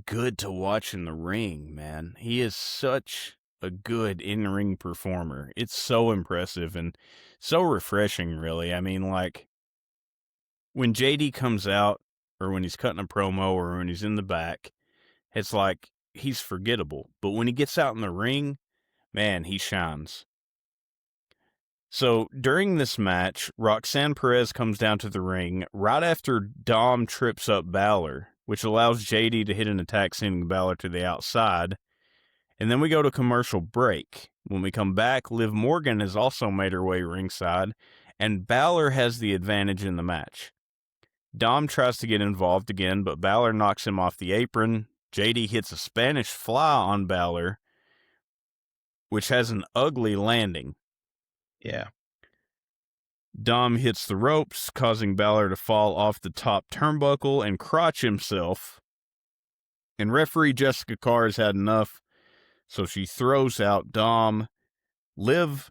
good to watch in the ring, man. He is such a good in-ring performer. It's so impressive and so refreshing, really. I mean, like, when JD comes out, or when he's cutting a promo, or when he's in the back, it's like he's forgettable. But when he gets out in the ring, man, he shines. So during this match, Roxanne Perez comes down to the ring right after Dom trips up Balor, which allows JD to hit an attack, sending Balor to the outside. And then we go to commercial break. When we come back, Liv Morgan has also made her way ringside, and Balor has the advantage in the match. Dom tries to get involved again, but Balor knocks him off the apron. JD hits a Spanish fly on Balor, which has an ugly landing. Yeah. Dom hits the ropes, causing Balor to fall off the top turnbuckle and crotch himself. And referee Jessica Carr has had enough, so she throws out Dom. Liv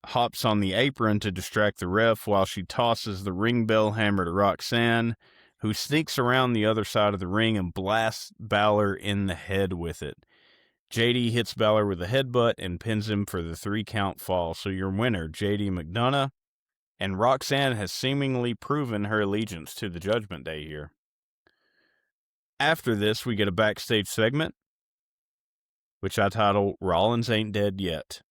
hops on the apron to distract the ref while she tosses the ring bell hammer to Roxanne, who sneaks around the other side of the ring and blasts Balor in the head with it. JD hits Balor with a headbutt and pins him for the 3-count fall. So your winner, JD McDonough, and Roxanne has seemingly proven her allegiance to the Judgment Day here. After this, we get a backstage segment, which I title Rollins Ain't Dead Yet.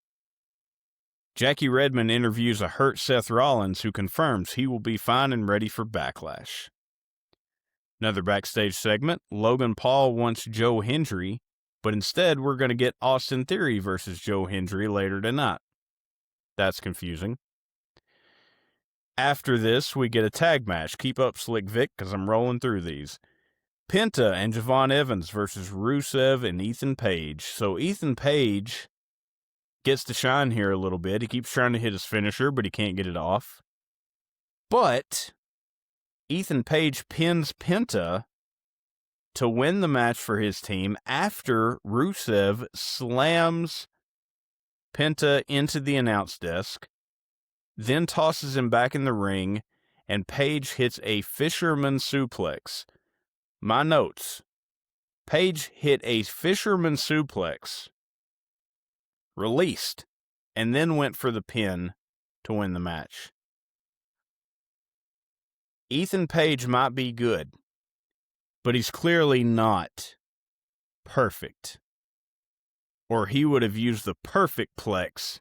Jackie Redmond interviews a hurt Seth Rollins, who confirms he will be fine and ready for Backlash. Another backstage segment, Logan Paul wants Joe Hendry, but instead we're going to get Austin Theory versus Joe Hendry later tonight. That's confusing. After this, we get a tag match. Keep up, Slick Vic, because I'm rolling through these. Penta and Javon Evans versus Rusev and Ethan Page. So Ethan Page gets to shine here a little bit. He keeps trying to hit his finisher, but he can't get it off. But Ethan Page pins Penta to win the match for his team after Rusev slams Penta into the announce desk, then tosses him back in the ring, and Page hits a fisherman suplex. My notes. Page hit a fisherman suplex, released, and then went for the pin to win the match. Ethan Page might be good, but he's clearly not perfect. Or he would have used the perfect plex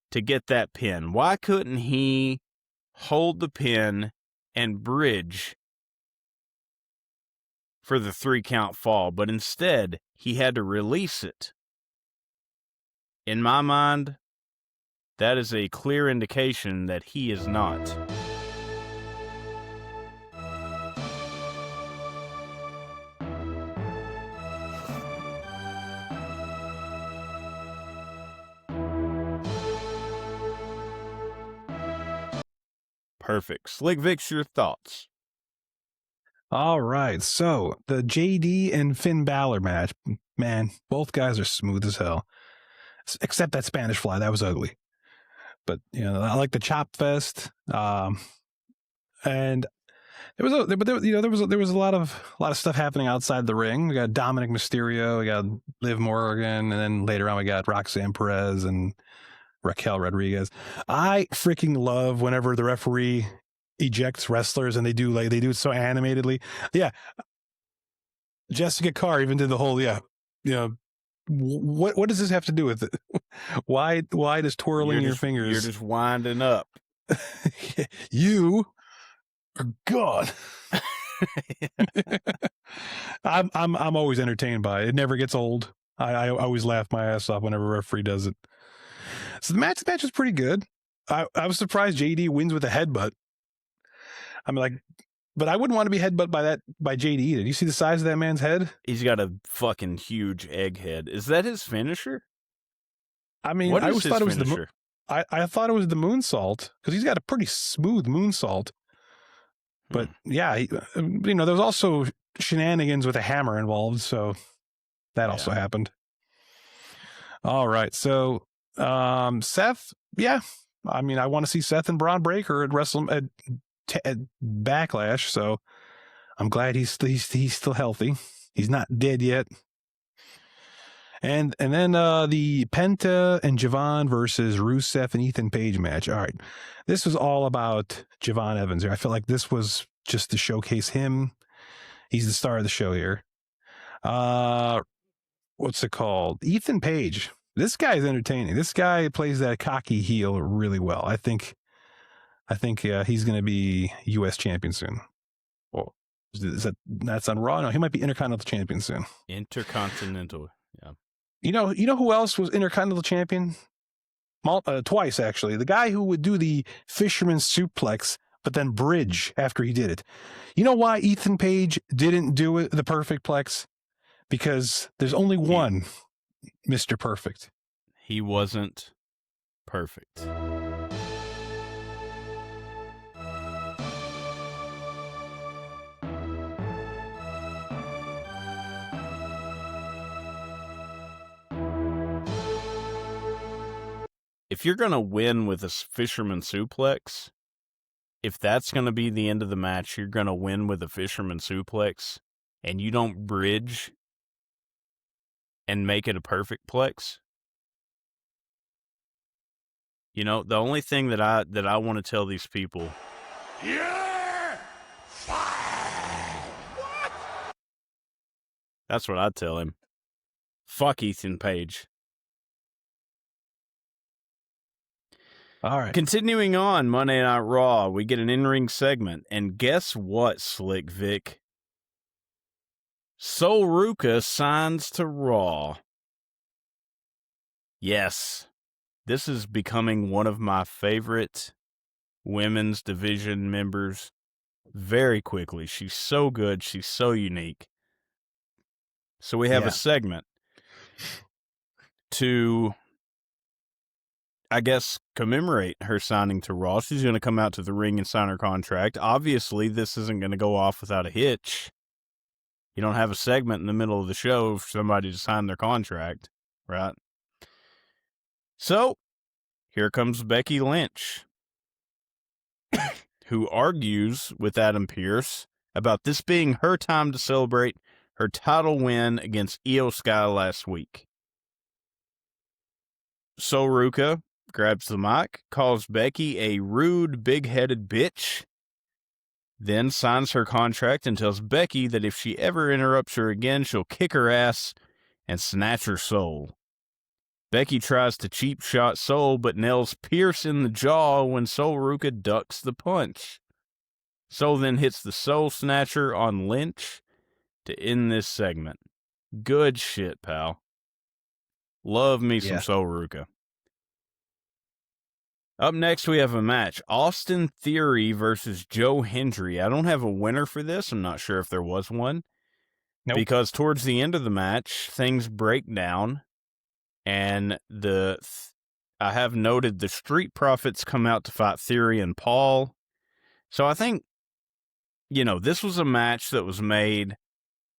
to get that pin. Why couldn't he hold the pin and bridge for the 3-count fall? But instead, he had to release it. In my mind, that is a clear indication that he is not. Perfect. Slick Vic's, your thoughts? All right. So the JD and Finn Balor match, man, both guys are smooth as hell. Except that Spanish fly. That was ugly. But, you know, I like the chop fest. And there was a lot of stuff happening outside the ring. We got Dominic Mysterio, we got Liv Morgan, and then later on we got Roxanne Perez and Raquel Rodriguez. I freaking love whenever the referee ejects wrestlers and they do it so animatedly. Yeah. Jessica Carr even did the whole, what does this have to do with it? Why does twirling your fingers? You're just winding up. You are gone. I'm always entertained by it. It never gets old. I always laugh my ass off whenever a referee does it. So the match was pretty good. I was surprised JD wins with a headbutt. I'm like, but I wouldn't want to be headbutt by JD. Did you see the size of that man's head? He's got a fucking huge egg head. Is that his finisher? I mean, I always thought it was I thought it was the moonsault because he's got a pretty smooth moonsault. But yeah, there was also shenanigans with a hammer involved, so that also happened. All right, so Seth, yeah, I mean, I want to see Seth and Braun Breaker at Backlash, so I'm glad he's still healthy. He's not dead yet. And then the Penta and Javon versus Rusev and Ethan Page match. All right, this was all about Javon Evans here. I feel like this was just to showcase him. He's the star of the show here. What's it called? Ethan Page. This guy is entertaining. This guy plays that cocky heel really well. I think he's going to be U.S. champion soon. Well, that's on Raw? No, he might be Intercontinental champion soon. Intercontinental, yeah. You know who else was Intercontinental champion? Twice, actually. The guy who would do the fisherman suplex, but then bridge after he did it. You know why Ethan Page didn't do it, the perfect plex? Because there's only one Mr. Perfect. He wasn't perfect. if you're going to win with a fisherman suplex, if that's going to be the end of the match, you're going to win with a fisherman suplex, and you don't bridge and make it a perfect plex. You know, the only thing that I want to tell these people, You're fired. What? that's what I'd tell him. Fuck Ethan Page. All right. Continuing on Monday Night Raw, we get an in-ring segment, and guess what, Slick Vic? Sol Ruca signs to Raw. Yes, this is becoming one of my favorite women's division members very quickly. She's so good. She's so unique. So we have a segment to, I guess, commemorate her signing to Raw. She's going to come out to the ring and sign her contract. Obviously, this isn't going to go off without a hitch. You don't have a segment in the middle of the show for somebody to sign their contract, right? So, here comes Becky Lynch, who argues with Adam Pearce about this being her time to celebrate her title win against Io Sky last week. Sol Ruca grabs the mic, calls Becky a rude, big-headed bitch, then signs her contract and tells Becky that if she ever interrupts her again, she'll kick her ass and snatch her soul. Becky tries to cheap shot Sol, but nails Pierce in the jaw when Sol Ruca ducks the punch. Sol then hits the Soul Snatcher on Lynch to end this segment. Good shit, pal. Love me some Sol Ruca. Up next, we have a match. Austin Theory versus Joe Hendry. I don't have a winner for this. I'm not sure if there was one. Nope. Because towards the end of the match, things break down. And I have noted the Street Profits come out to fight Theory and Paul. So I think, this was a match that was made.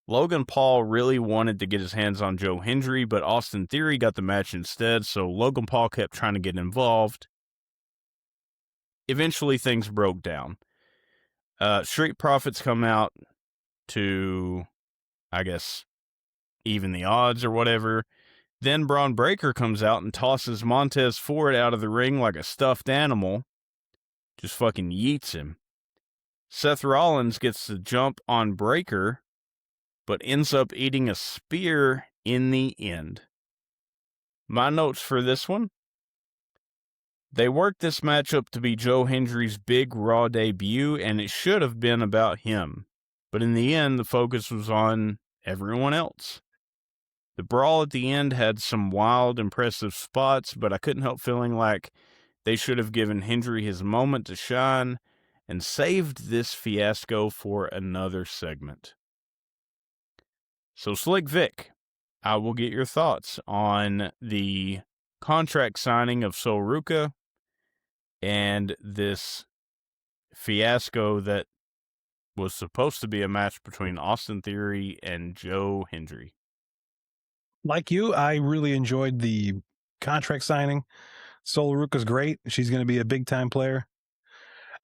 Logan Paul really wanted to get his hands on Joe Hendry, but Austin Theory got the match instead, so Logan Paul kept trying to get involved. Eventually, things broke down. Street Profits come out to, I guess, even the odds or whatever. Then Braun Breaker comes out and tosses Montez Ford out of the ring like a stuffed animal. Just fucking yeets him. Seth Rollins gets the jump on Breaker, but ends up eating a spear in the end. My notes for this one. They worked this matchup to be Joe Hendry's big Raw debut, and it should have been about him. But in the end, the focus was on everyone else. The brawl at the end had some wild, impressive spots, but I couldn't help feeling like they should have given Hendry his moment to shine and saved this fiasco for another segment. So, Slick Vic, I will get your thoughts on the contract signing of Sol Ruca and this fiasco that was supposed to be a match between Austin Theory and Joe Hendry. Like you, I really enjoyed the contract signing. Sol Ruca's great. She's going to be a big-time player.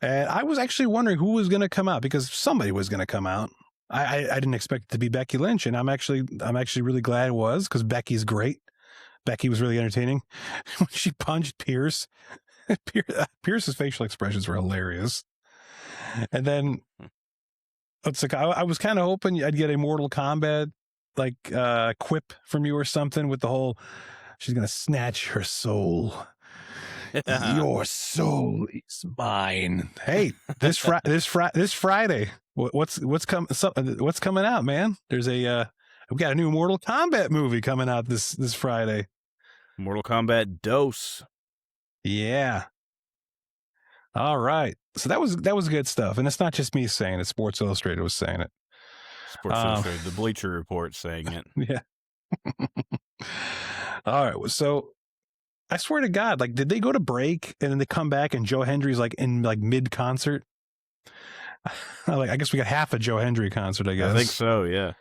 And I was actually wondering who was going to come out, because somebody was going to come out. I didn't expect it to be Becky Lynch, and I'm actually really glad it was, because Becky's great. Becky was really entertaining. When she punched Pierce, Pierce's facial expressions were hilarious. And then it's like I was kind of hoping I'd get a Mortal Kombat quip from you or something with the whole she's gonna snatch her soul. Your soul is mine. Hey, this Friday, what's coming out, man? There's we got a new Mortal Kombat movie coming out this Friday. Mortal Kombat Dose. Yeah. All right. So that was good stuff, and it's not just me saying it. Sports Illustrated was saying it. Sports Illustrated, the Bleacher Report saying it. Yeah. All right. So I swear to God, did they go to break and then they come back and Joe Hendry's in mid concert? I guess we got half a Joe Hendry concert, I guess. I think so, yeah.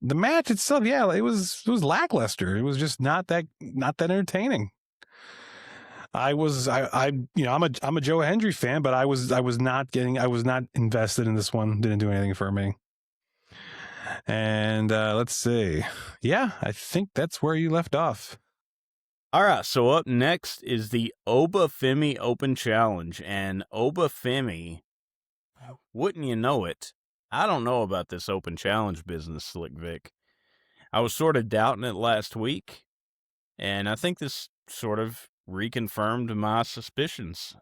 The match itself, yeah, it was lackluster. It was just not that entertaining. I'm a Joe Hendry fan, but I was not invested in this one. Didn't do anything for me. And let's see. Yeah, I think that's where you left off. All right, so up next is the Obafemi Open Challenge, and Obafemi, wouldn't you know it, I don't know about this Open Challenge business, Slick Vic. I was sort of doubting it last week, and I think this sort of reconfirmed my suspicions.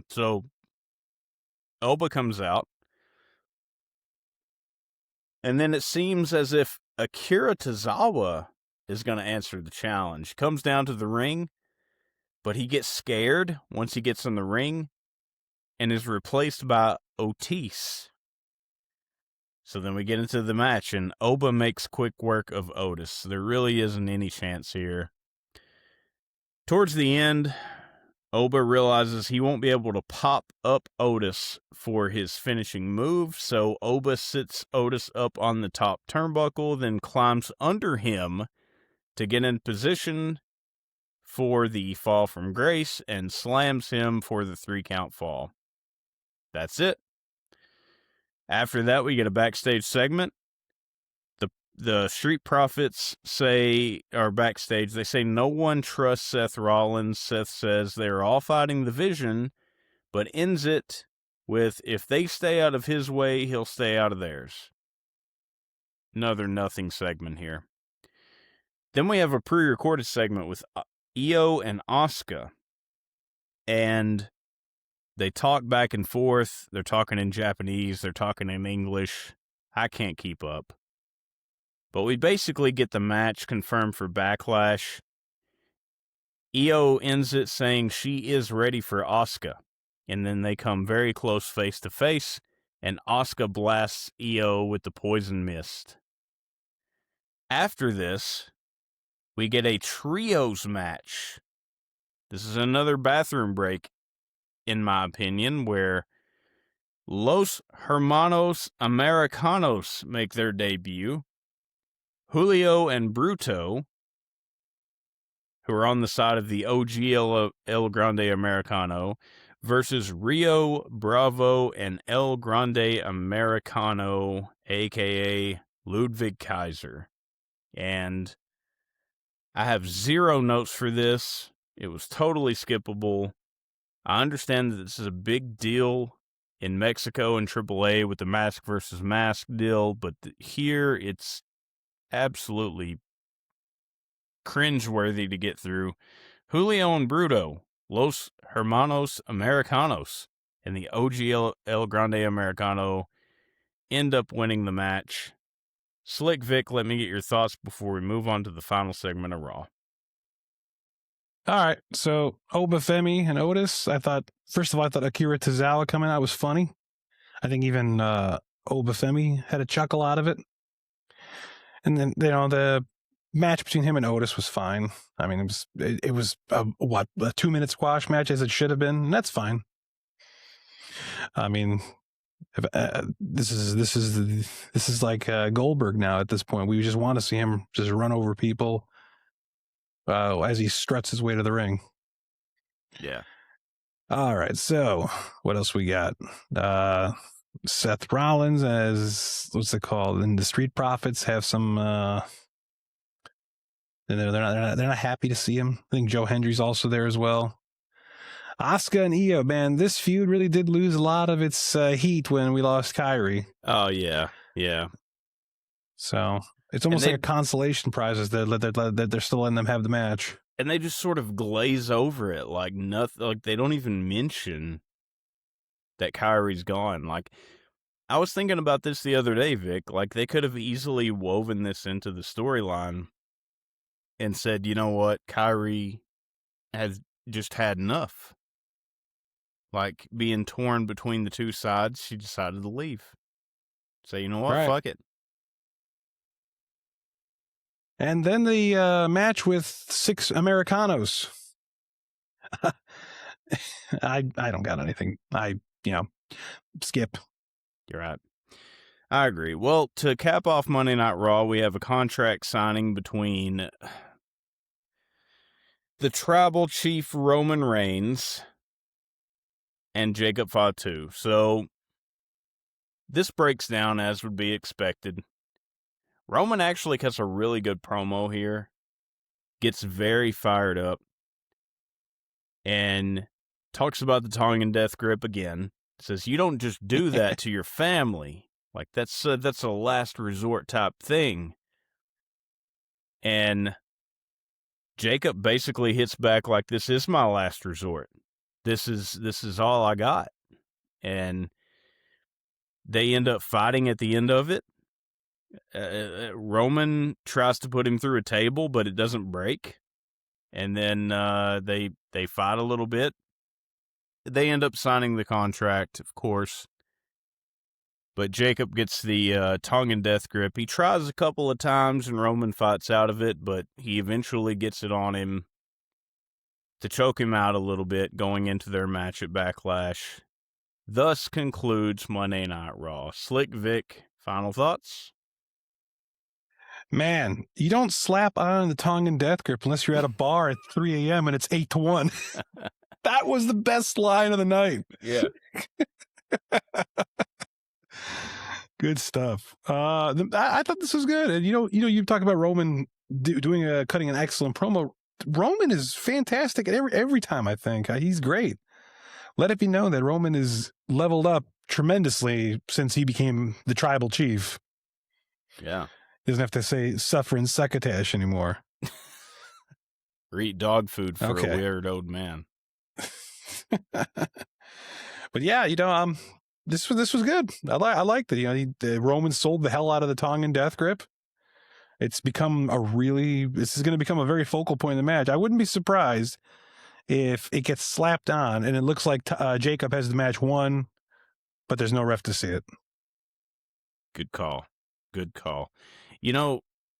So Oba comes out, and then it seems as if Akira Tozawa is going to answer the challenge. Comes down to the ring, but he gets scared once he gets in the ring and is replaced by Otis. So then we get into the match, and Oba makes quick work of Otis. There really isn't any chance here. Towards the end, Oba realizes he won't be able to pop up Otis for his finishing move, so Oba sits Otis up on the top turnbuckle, then climbs under him to get in position for the fall from grace and slams him for the 3-count fall. That's it. After that, we get a backstage segment. The Street Profits are backstage. They say no one trusts Seth Rollins. Seth says they're all fighting the Vision, but ends it with, if they stay out of his way, he'll stay out of theirs. Another nothing segment here. Then we have a pre-recorded segment with Io and Asuka, and they talk back and forth. They're talking in Japanese. They're talking in English. I can't keep up. But we basically get the match confirmed for Backlash. Io ends it saying she is ready for Asuka. And then they come very close face to face, and Asuka blasts Io with the poison mist. After this, we get a trios match. This is another bathroom break, in my opinion, where Los Hermanos Americanos make their debut. Julio and Bruto, who are on the side of the OG El Grande Americano, versus Rio Bravo and El Grande Americano, a.k.a. Ludwig Kaiser. And I have 0 notes for this. It was totally skippable. I understand that this is a big deal in Mexico and AAA with the mask versus mask deal, but here it's absolutely cringeworthy to get through. Julio and Bruto, Los Hermanos Americanos, and the OG El Grande Americano end up winning the match. Slick Vic, let me get your thoughts before we move on to the final segment of Raw. All right, so Obafemi and Otis. First of all, I thought Akira Tozawa coming out was funny. I think even Obafemi had a chuckle out of it. And then, the match between him and Otis was fine. I mean, it was a 2-minute squash match, as it should have been, and that's fine. I mean, this is like Goldberg now at this point. We just want to see him just run over people as he struts his way to the ring. Yeah. All right, so what else we got? Seth Rollins as, what's it called? And the Street Profits have some. They're not happy to see him. I think Joe Hendry's also there as well. Asuka and Io, man, this feud really did lose a lot of its heat when we lost Kyrie. Oh yeah. So it's almost like a consolation prize that they're still letting them have the match. And they just sort of glaze over it like nothing. Like they don't even mention that Kyrie's gone. Like, I was thinking about this the other day, Vic. Like, they could have easily woven this into the storyline and said, you know what, Kyrie has just had enough. Like, being torn between the two sides, she decided to leave. So, you know what, right. Fuck it. And then the match with 6 Americanos. I don't got anything. Skip. You're right. I agree. Well, to cap off Monday Night Raw, we have a contract signing between the tribal chief Roman Reigns and Jacob Fatu. So this breaks down as would be expected. Roman actually cuts a really good promo here, gets very fired up, and talks about the tongue and death grip again. Says, you don't just do that to your family. Like, that's a last resort type thing. And Jacob basically hits back like, this is my last resort. This is all I got. And they end up fighting at the end of it. Roman tries to put him through a table, but it doesn't break. And then they fight a little bit. They end up signing the contract, of course. But Jacob gets the tongue and death grip. He tries a couple of times, and Roman fights out of it, but he eventually gets it on him to choke him out a little bit going into their match at Backlash. Thus concludes Monday Night Raw. Slick Vic, final thoughts? Man, you don't slap on the tongue and death grip unless you're at a bar at 3 a.m. and it's 8-1. That was the best line of the night. Yeah. Good stuff. I thought this was good. And you talk about Roman cutting an excellent promo. Roman is fantastic at every time. I think he's great. Let it be known that Roman is leveled up tremendously since he became the tribal chief. Yeah. He doesn't have to say suffering succotash anymore. Or eat dog food for a weird old man. But yeah, this was good. I liked it. The Roman sold the hell out of the tongue and death grip. This is going to become a very focal point in the match. I wouldn't be surprised if it gets slapped on and it looks like Jacob has the match won, but there's no ref to see it. Good call. Good call.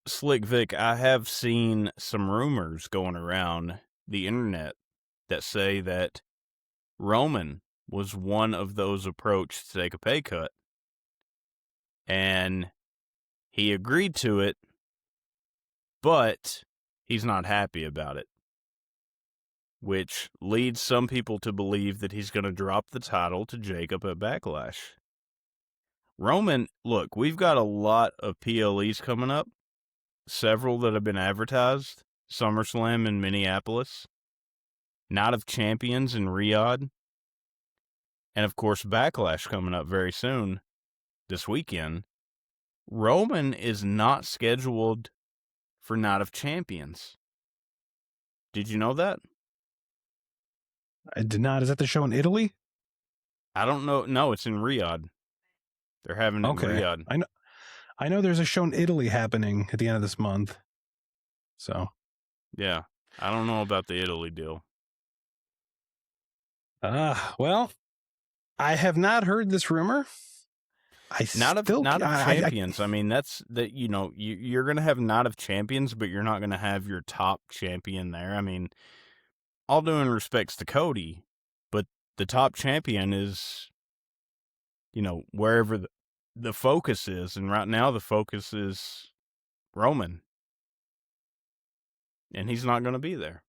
Slick Vic, I have seen some rumors going around the internet that say that Roman was one of those approached to take a pay cut. And he agreed to it, but he's not happy about it. Which leads some people to believe that he's going to drop the title to Jacob at Backlash. Roman, look, we've got a lot of PLEs coming up. Several that have been advertised. SummerSlam in Minneapolis. Night of Champions in Riyadh. And, of course, Backlash coming up very soon, this weekend. Roman is not scheduled for Night of Champions. Did you know that? I did not. Is that the show in Italy? I don't know. No, it's in Riyadh. They're having it in Riyadh. I know there's a show in Italy happening at the end of this month. So. Yeah. I don't know about the Italy deal. Well, I have not heard this rumor. Not of Champions. I mean, you're going to have Night of Champions, but you're not going to have your top champion there. I mean, all due respects to Cody, but the top champion is, wherever the focus is. And right now the focus is Roman. And he's not going to be there.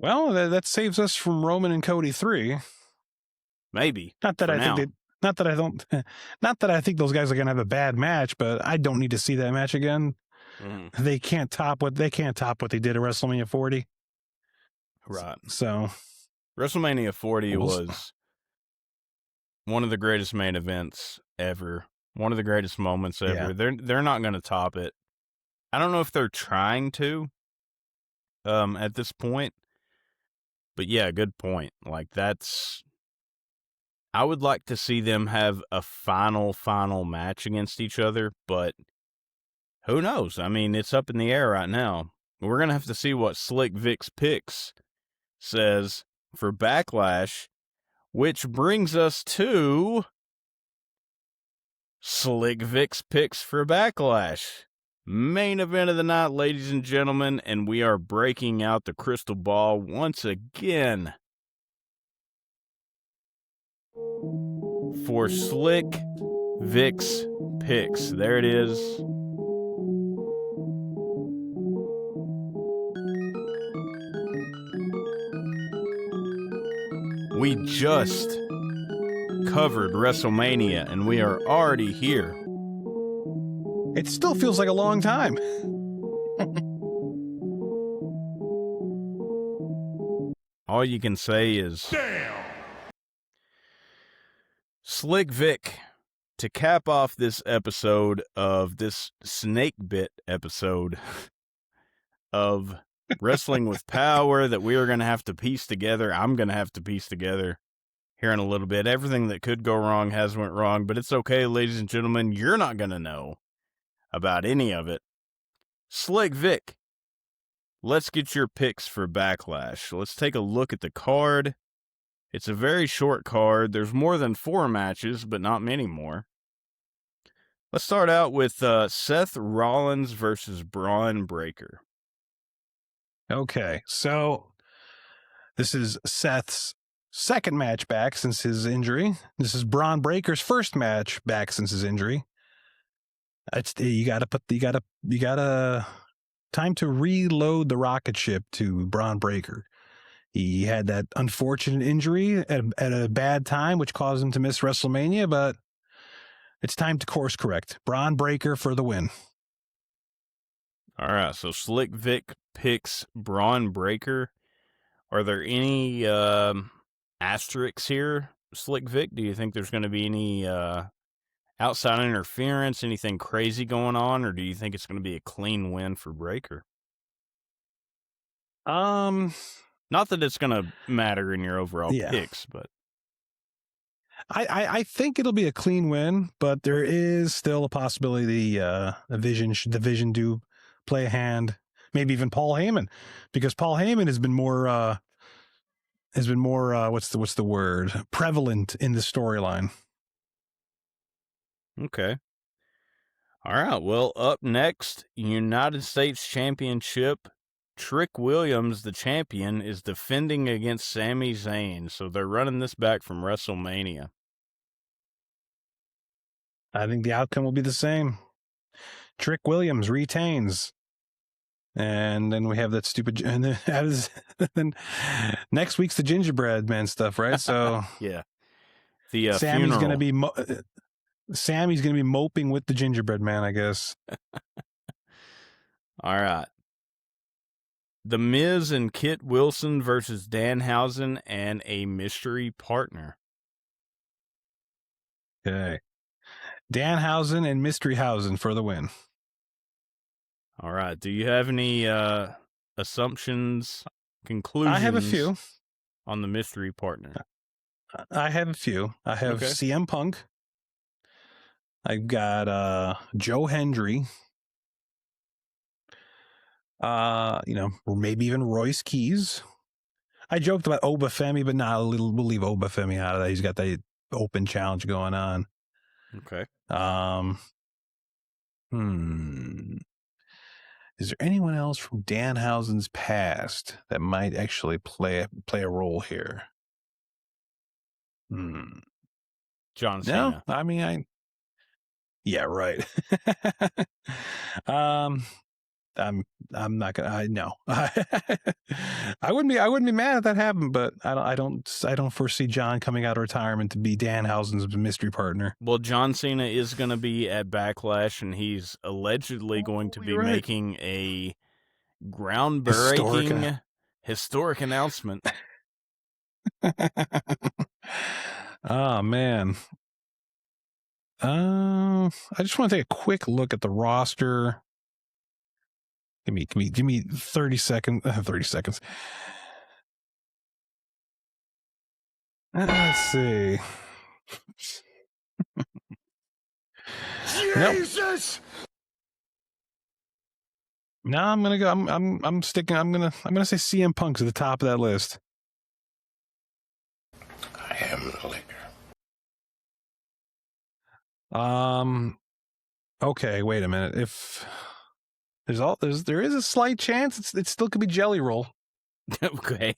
Well, that saves us from Roman and Cody 3. Maybe. Not that I think those guys are going to have a bad match, but I don't need to see that match again. Mm. They can't top what they did at WrestleMania 40. Right. So WrestleMania 40 was one of the greatest main events ever. One of the greatest moments ever. Yeah. They're not going to top it. I don't know if they're trying to at this point. But yeah, good point. Like I would like to see them have a final match against each other, but who knows? I mean, it's up in the air right now. We're going to have to see what Slick Vic's Picks says for Backlash, which brings us to Slick Vic's Picks for Backlash. Main event of the night, ladies and gentlemen, and we are breaking out the crystal ball once again for Slick Vic's Picks. There it is. We just covered WrestleMania, and we are already here. It still feels like a long time. All you can say is, Damn! Slick Vic, to cap off this episode of this snake bit episode of Wrestling with Power that we are going to have to piece together. I'm going to have to piece together here in a little bit. Everything that could go wrong has went wrong, but it's okay, ladies and gentlemen. You're not going to know about any of it. Slick Vic, let's get your picks for Backlash. Let's take a look at the card. It's a very short card. There's more than 4 matches, but not many more. Let's start out with Seth Rollins versus Braun Breaker. Okay, so this is Seth's second match back since his injury. This is Braun Breaker's first match back since his injury. You gotta time to reload the rocket ship to Braun Breaker. He had that unfortunate injury at a bad time, which caused him to miss WrestleMania, but it's time to course correct. Braun Breaker for the win. All right, so Slick Vic picks Braun Breaker. Are there any asterisks here, Slick Vic? Do you think there's going to be any outside interference, anything crazy going on, or do you think it's going to be a clean win for Breaker? Not that it's going to matter in your overall picks, but I think it'll be a clean win, but there is still a possibility the Vision do play a hand, maybe even Paul Heyman, because Paul Heyman has been more what's the word, prevalent in the storyline. Okay. All right. Well, up next, United States Championship. Trick Williams, the champion, is defending against Sami Zayn. So they're running this back from WrestleMania. I think the outcome will be the same. Trick Williams retains. And then we have that stupid, and then next week's the gingerbread man stuff, right? So yeah, the Sammy's funeral. gonna be moping with the gingerbread man, I guess. All right. The Miz and Kit Wilson versus Danhausen and a mystery partner. Okay, Danhausen and Mysteryhausen for the win. All right. Do you have any assumptions, conclusions? I have a few on the mystery partner. I have a few. I have CM Punk. I've got Joe Hendry. Or maybe even Royce Keys. I joked about Obafemi, but we'll leave Obafemi out of that. He's got that open challenge going on. Okay. Is there anyone else from Danhausen's past that might actually play a role here? John Cena. No, I mean, yeah, right. I'm not gonna. No, I wouldn't be mad if that happened, but I don't foresee John coming out of retirement to be Danhausen's mystery partner. Well, John Cena is going to be at Backlash, and he's allegedly going to be making a groundbreaking, historic announcement. Oh man. I just want to take a quick look at the roster. Give me 30 seconds. 30 seconds. Let's see. Jesus! No, I'm gonna go. I'm sticking. I'm gonna say CM Punk's at the top of that list. I am the liquor. Okay, wait a minute. If there is a slight chance it still could be Jelly Roll. Okay.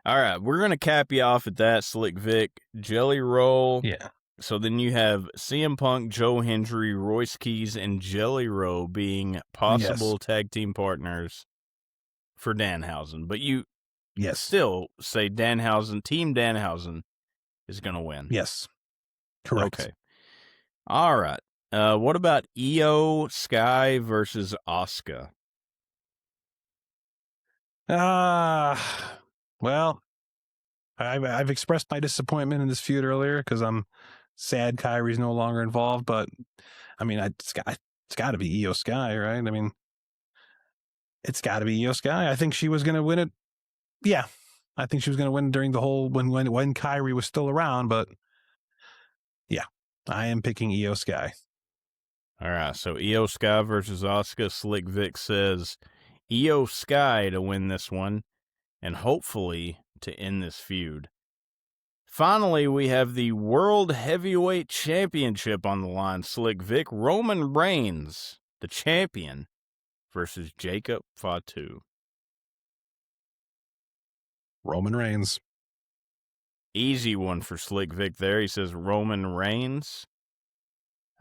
All right, we're going to cap you off at that, Slick Vic. Jelly Roll. Yeah. So then you have CM Punk, Joe Hendry, Royce Keys, and Jelly Roll being possible tag team partners for Danhausen. But you Yes. still say Danhausen, Team Danhausen, is going to win. Yes. Correct. Okay. All right. What about Io Sky versus Asuka? Well, I've expressed my disappointment in this feud earlier because I'm sad Kyrie's no longer involved. But I mean, it's got to be Io Sky, right? I mean, it's got to be Io Sky. I think she was going to win it. Yeah, I think she was going to win during the whole when Kyrie was still around. But yeah, I am picking Io Sky. All right. So Io Sky versus Asuka. Slick Vic says Io Sky to win this one, and hopefully to end this feud. Finally, we have the World Heavyweight Championship on the line. Slick Vic, Roman Reigns, the champion, versus Jacob Fatu. Roman Reigns. Easy one for Slick Vic there. He says Roman Reigns.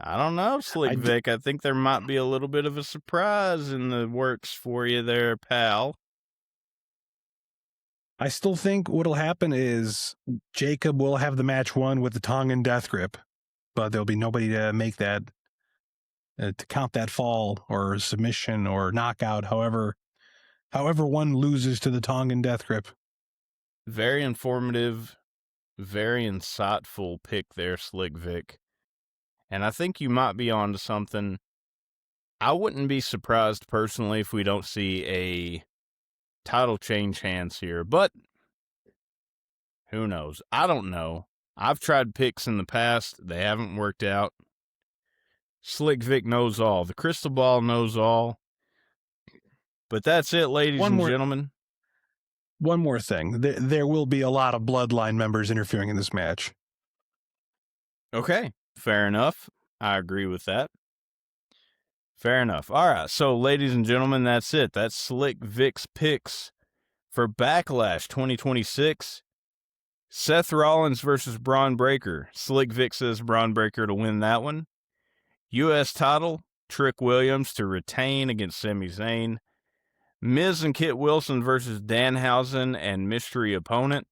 I don't know, Slick Vic. I think there might be a little bit of a surprise in the works for you there, pal. I still think what'll happen is Jacob will have the match won with the Tongan death grip, but there'll be nobody to make that, to count that fall or submission or knockout, however one loses to the Tongan death grip. Very informative, very insightful pick there, Slick Vic. And I think you might be onto something. I wouldn't be surprised personally if we don't see a title change hands here, but who knows? I don't know. I've tried picks in the past. They haven't worked out. Slick Vic knows all. The crystal ball knows all. But that's it, ladies and gentlemen. One more thing. There will be a lot of Bloodline members interfering in this match. Okay, fair enough. I agree with that. Fair enough. All right, so ladies and gentlemen, that's it. That's Slick Vic's picks for Backlash 2026. Seth Rollins versus Braun Breaker. Slick Vic says Braun Breaker to win that one. U.S. title, Trick Williams to retain against Sami Zayn. Miz and Kit Wilson versus Danhausen and mystery opponent.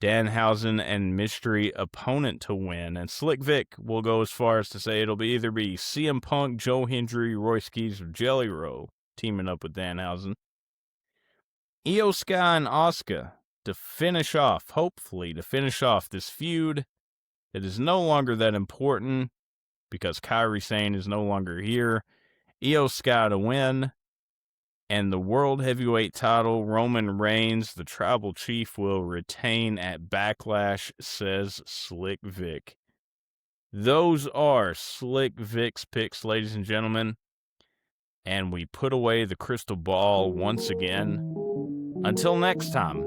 Danhausen and mystery opponent to win. And Slick Vic will go as far as to say it'll either be CM Punk, Joe Hendry, Royce Keys, or Jelly Roll teaming up with Danhausen. Io Sky and Asuka to finish off, hopefully, to finish off this feud that is no longer that important because Kairi Sane is no longer here. Io Sky to win. And the World Heavyweight title, Roman Reigns, the Tribal Chief, will retain at Backlash, says Slick Vic. Those are Slick Vic's picks, ladies and gentlemen. And we put away the crystal ball once again. Until next time.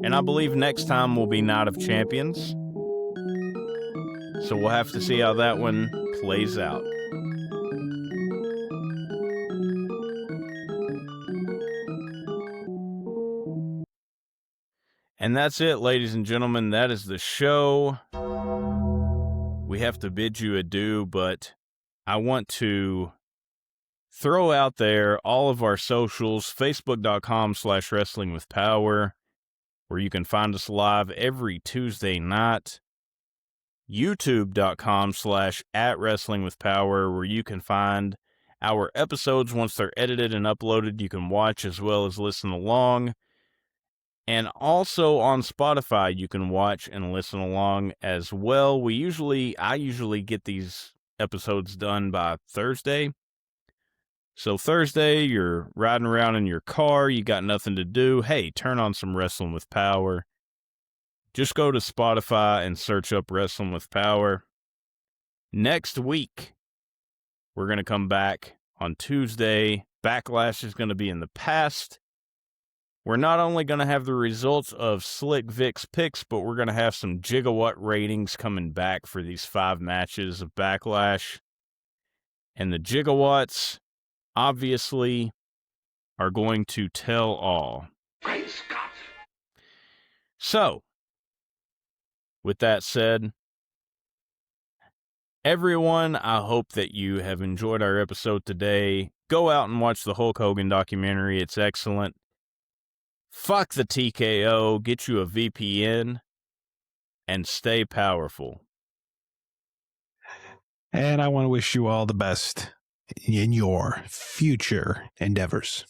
And I believe next time will be Night of Champions. So we'll have to see how that one plays out. And that's it, ladies and gentlemen. That is the show. We have to bid you adieu, but I want to throw out there all of our socials, facebook.com/wrestlingwithpower, where you can find us live every Tuesday night. youtube.com/@wrestlingwithpower, where you can find our episodes once they're edited and uploaded. You can watch as well as listen along. And also on Spotify, you can watch and listen along as well. I usually get these episodes done by Thursday. So Thursday, you're riding around in your car, you got nothing to do. Hey, turn on some Wrestling with Power. Just go to Spotify and search up Wrestling with Power. Next week, we're going to come back on Tuesday. Backlash is going to be in the past. We're not only going to have the results of Slick Vic's picks, but we're going to have some gigawatt ratings coming back for these 5 matches of Backlash. And the gigawatts, obviously, are going to tell all. Great Scott! So, with that said, everyone, I hope that you have enjoyed our episode today. Go out and watch the Hulk Hogan documentary. It's excellent. Fuck the TKO. Get you a VPN and stay powerful. And I want to wish you all the best in your future endeavors.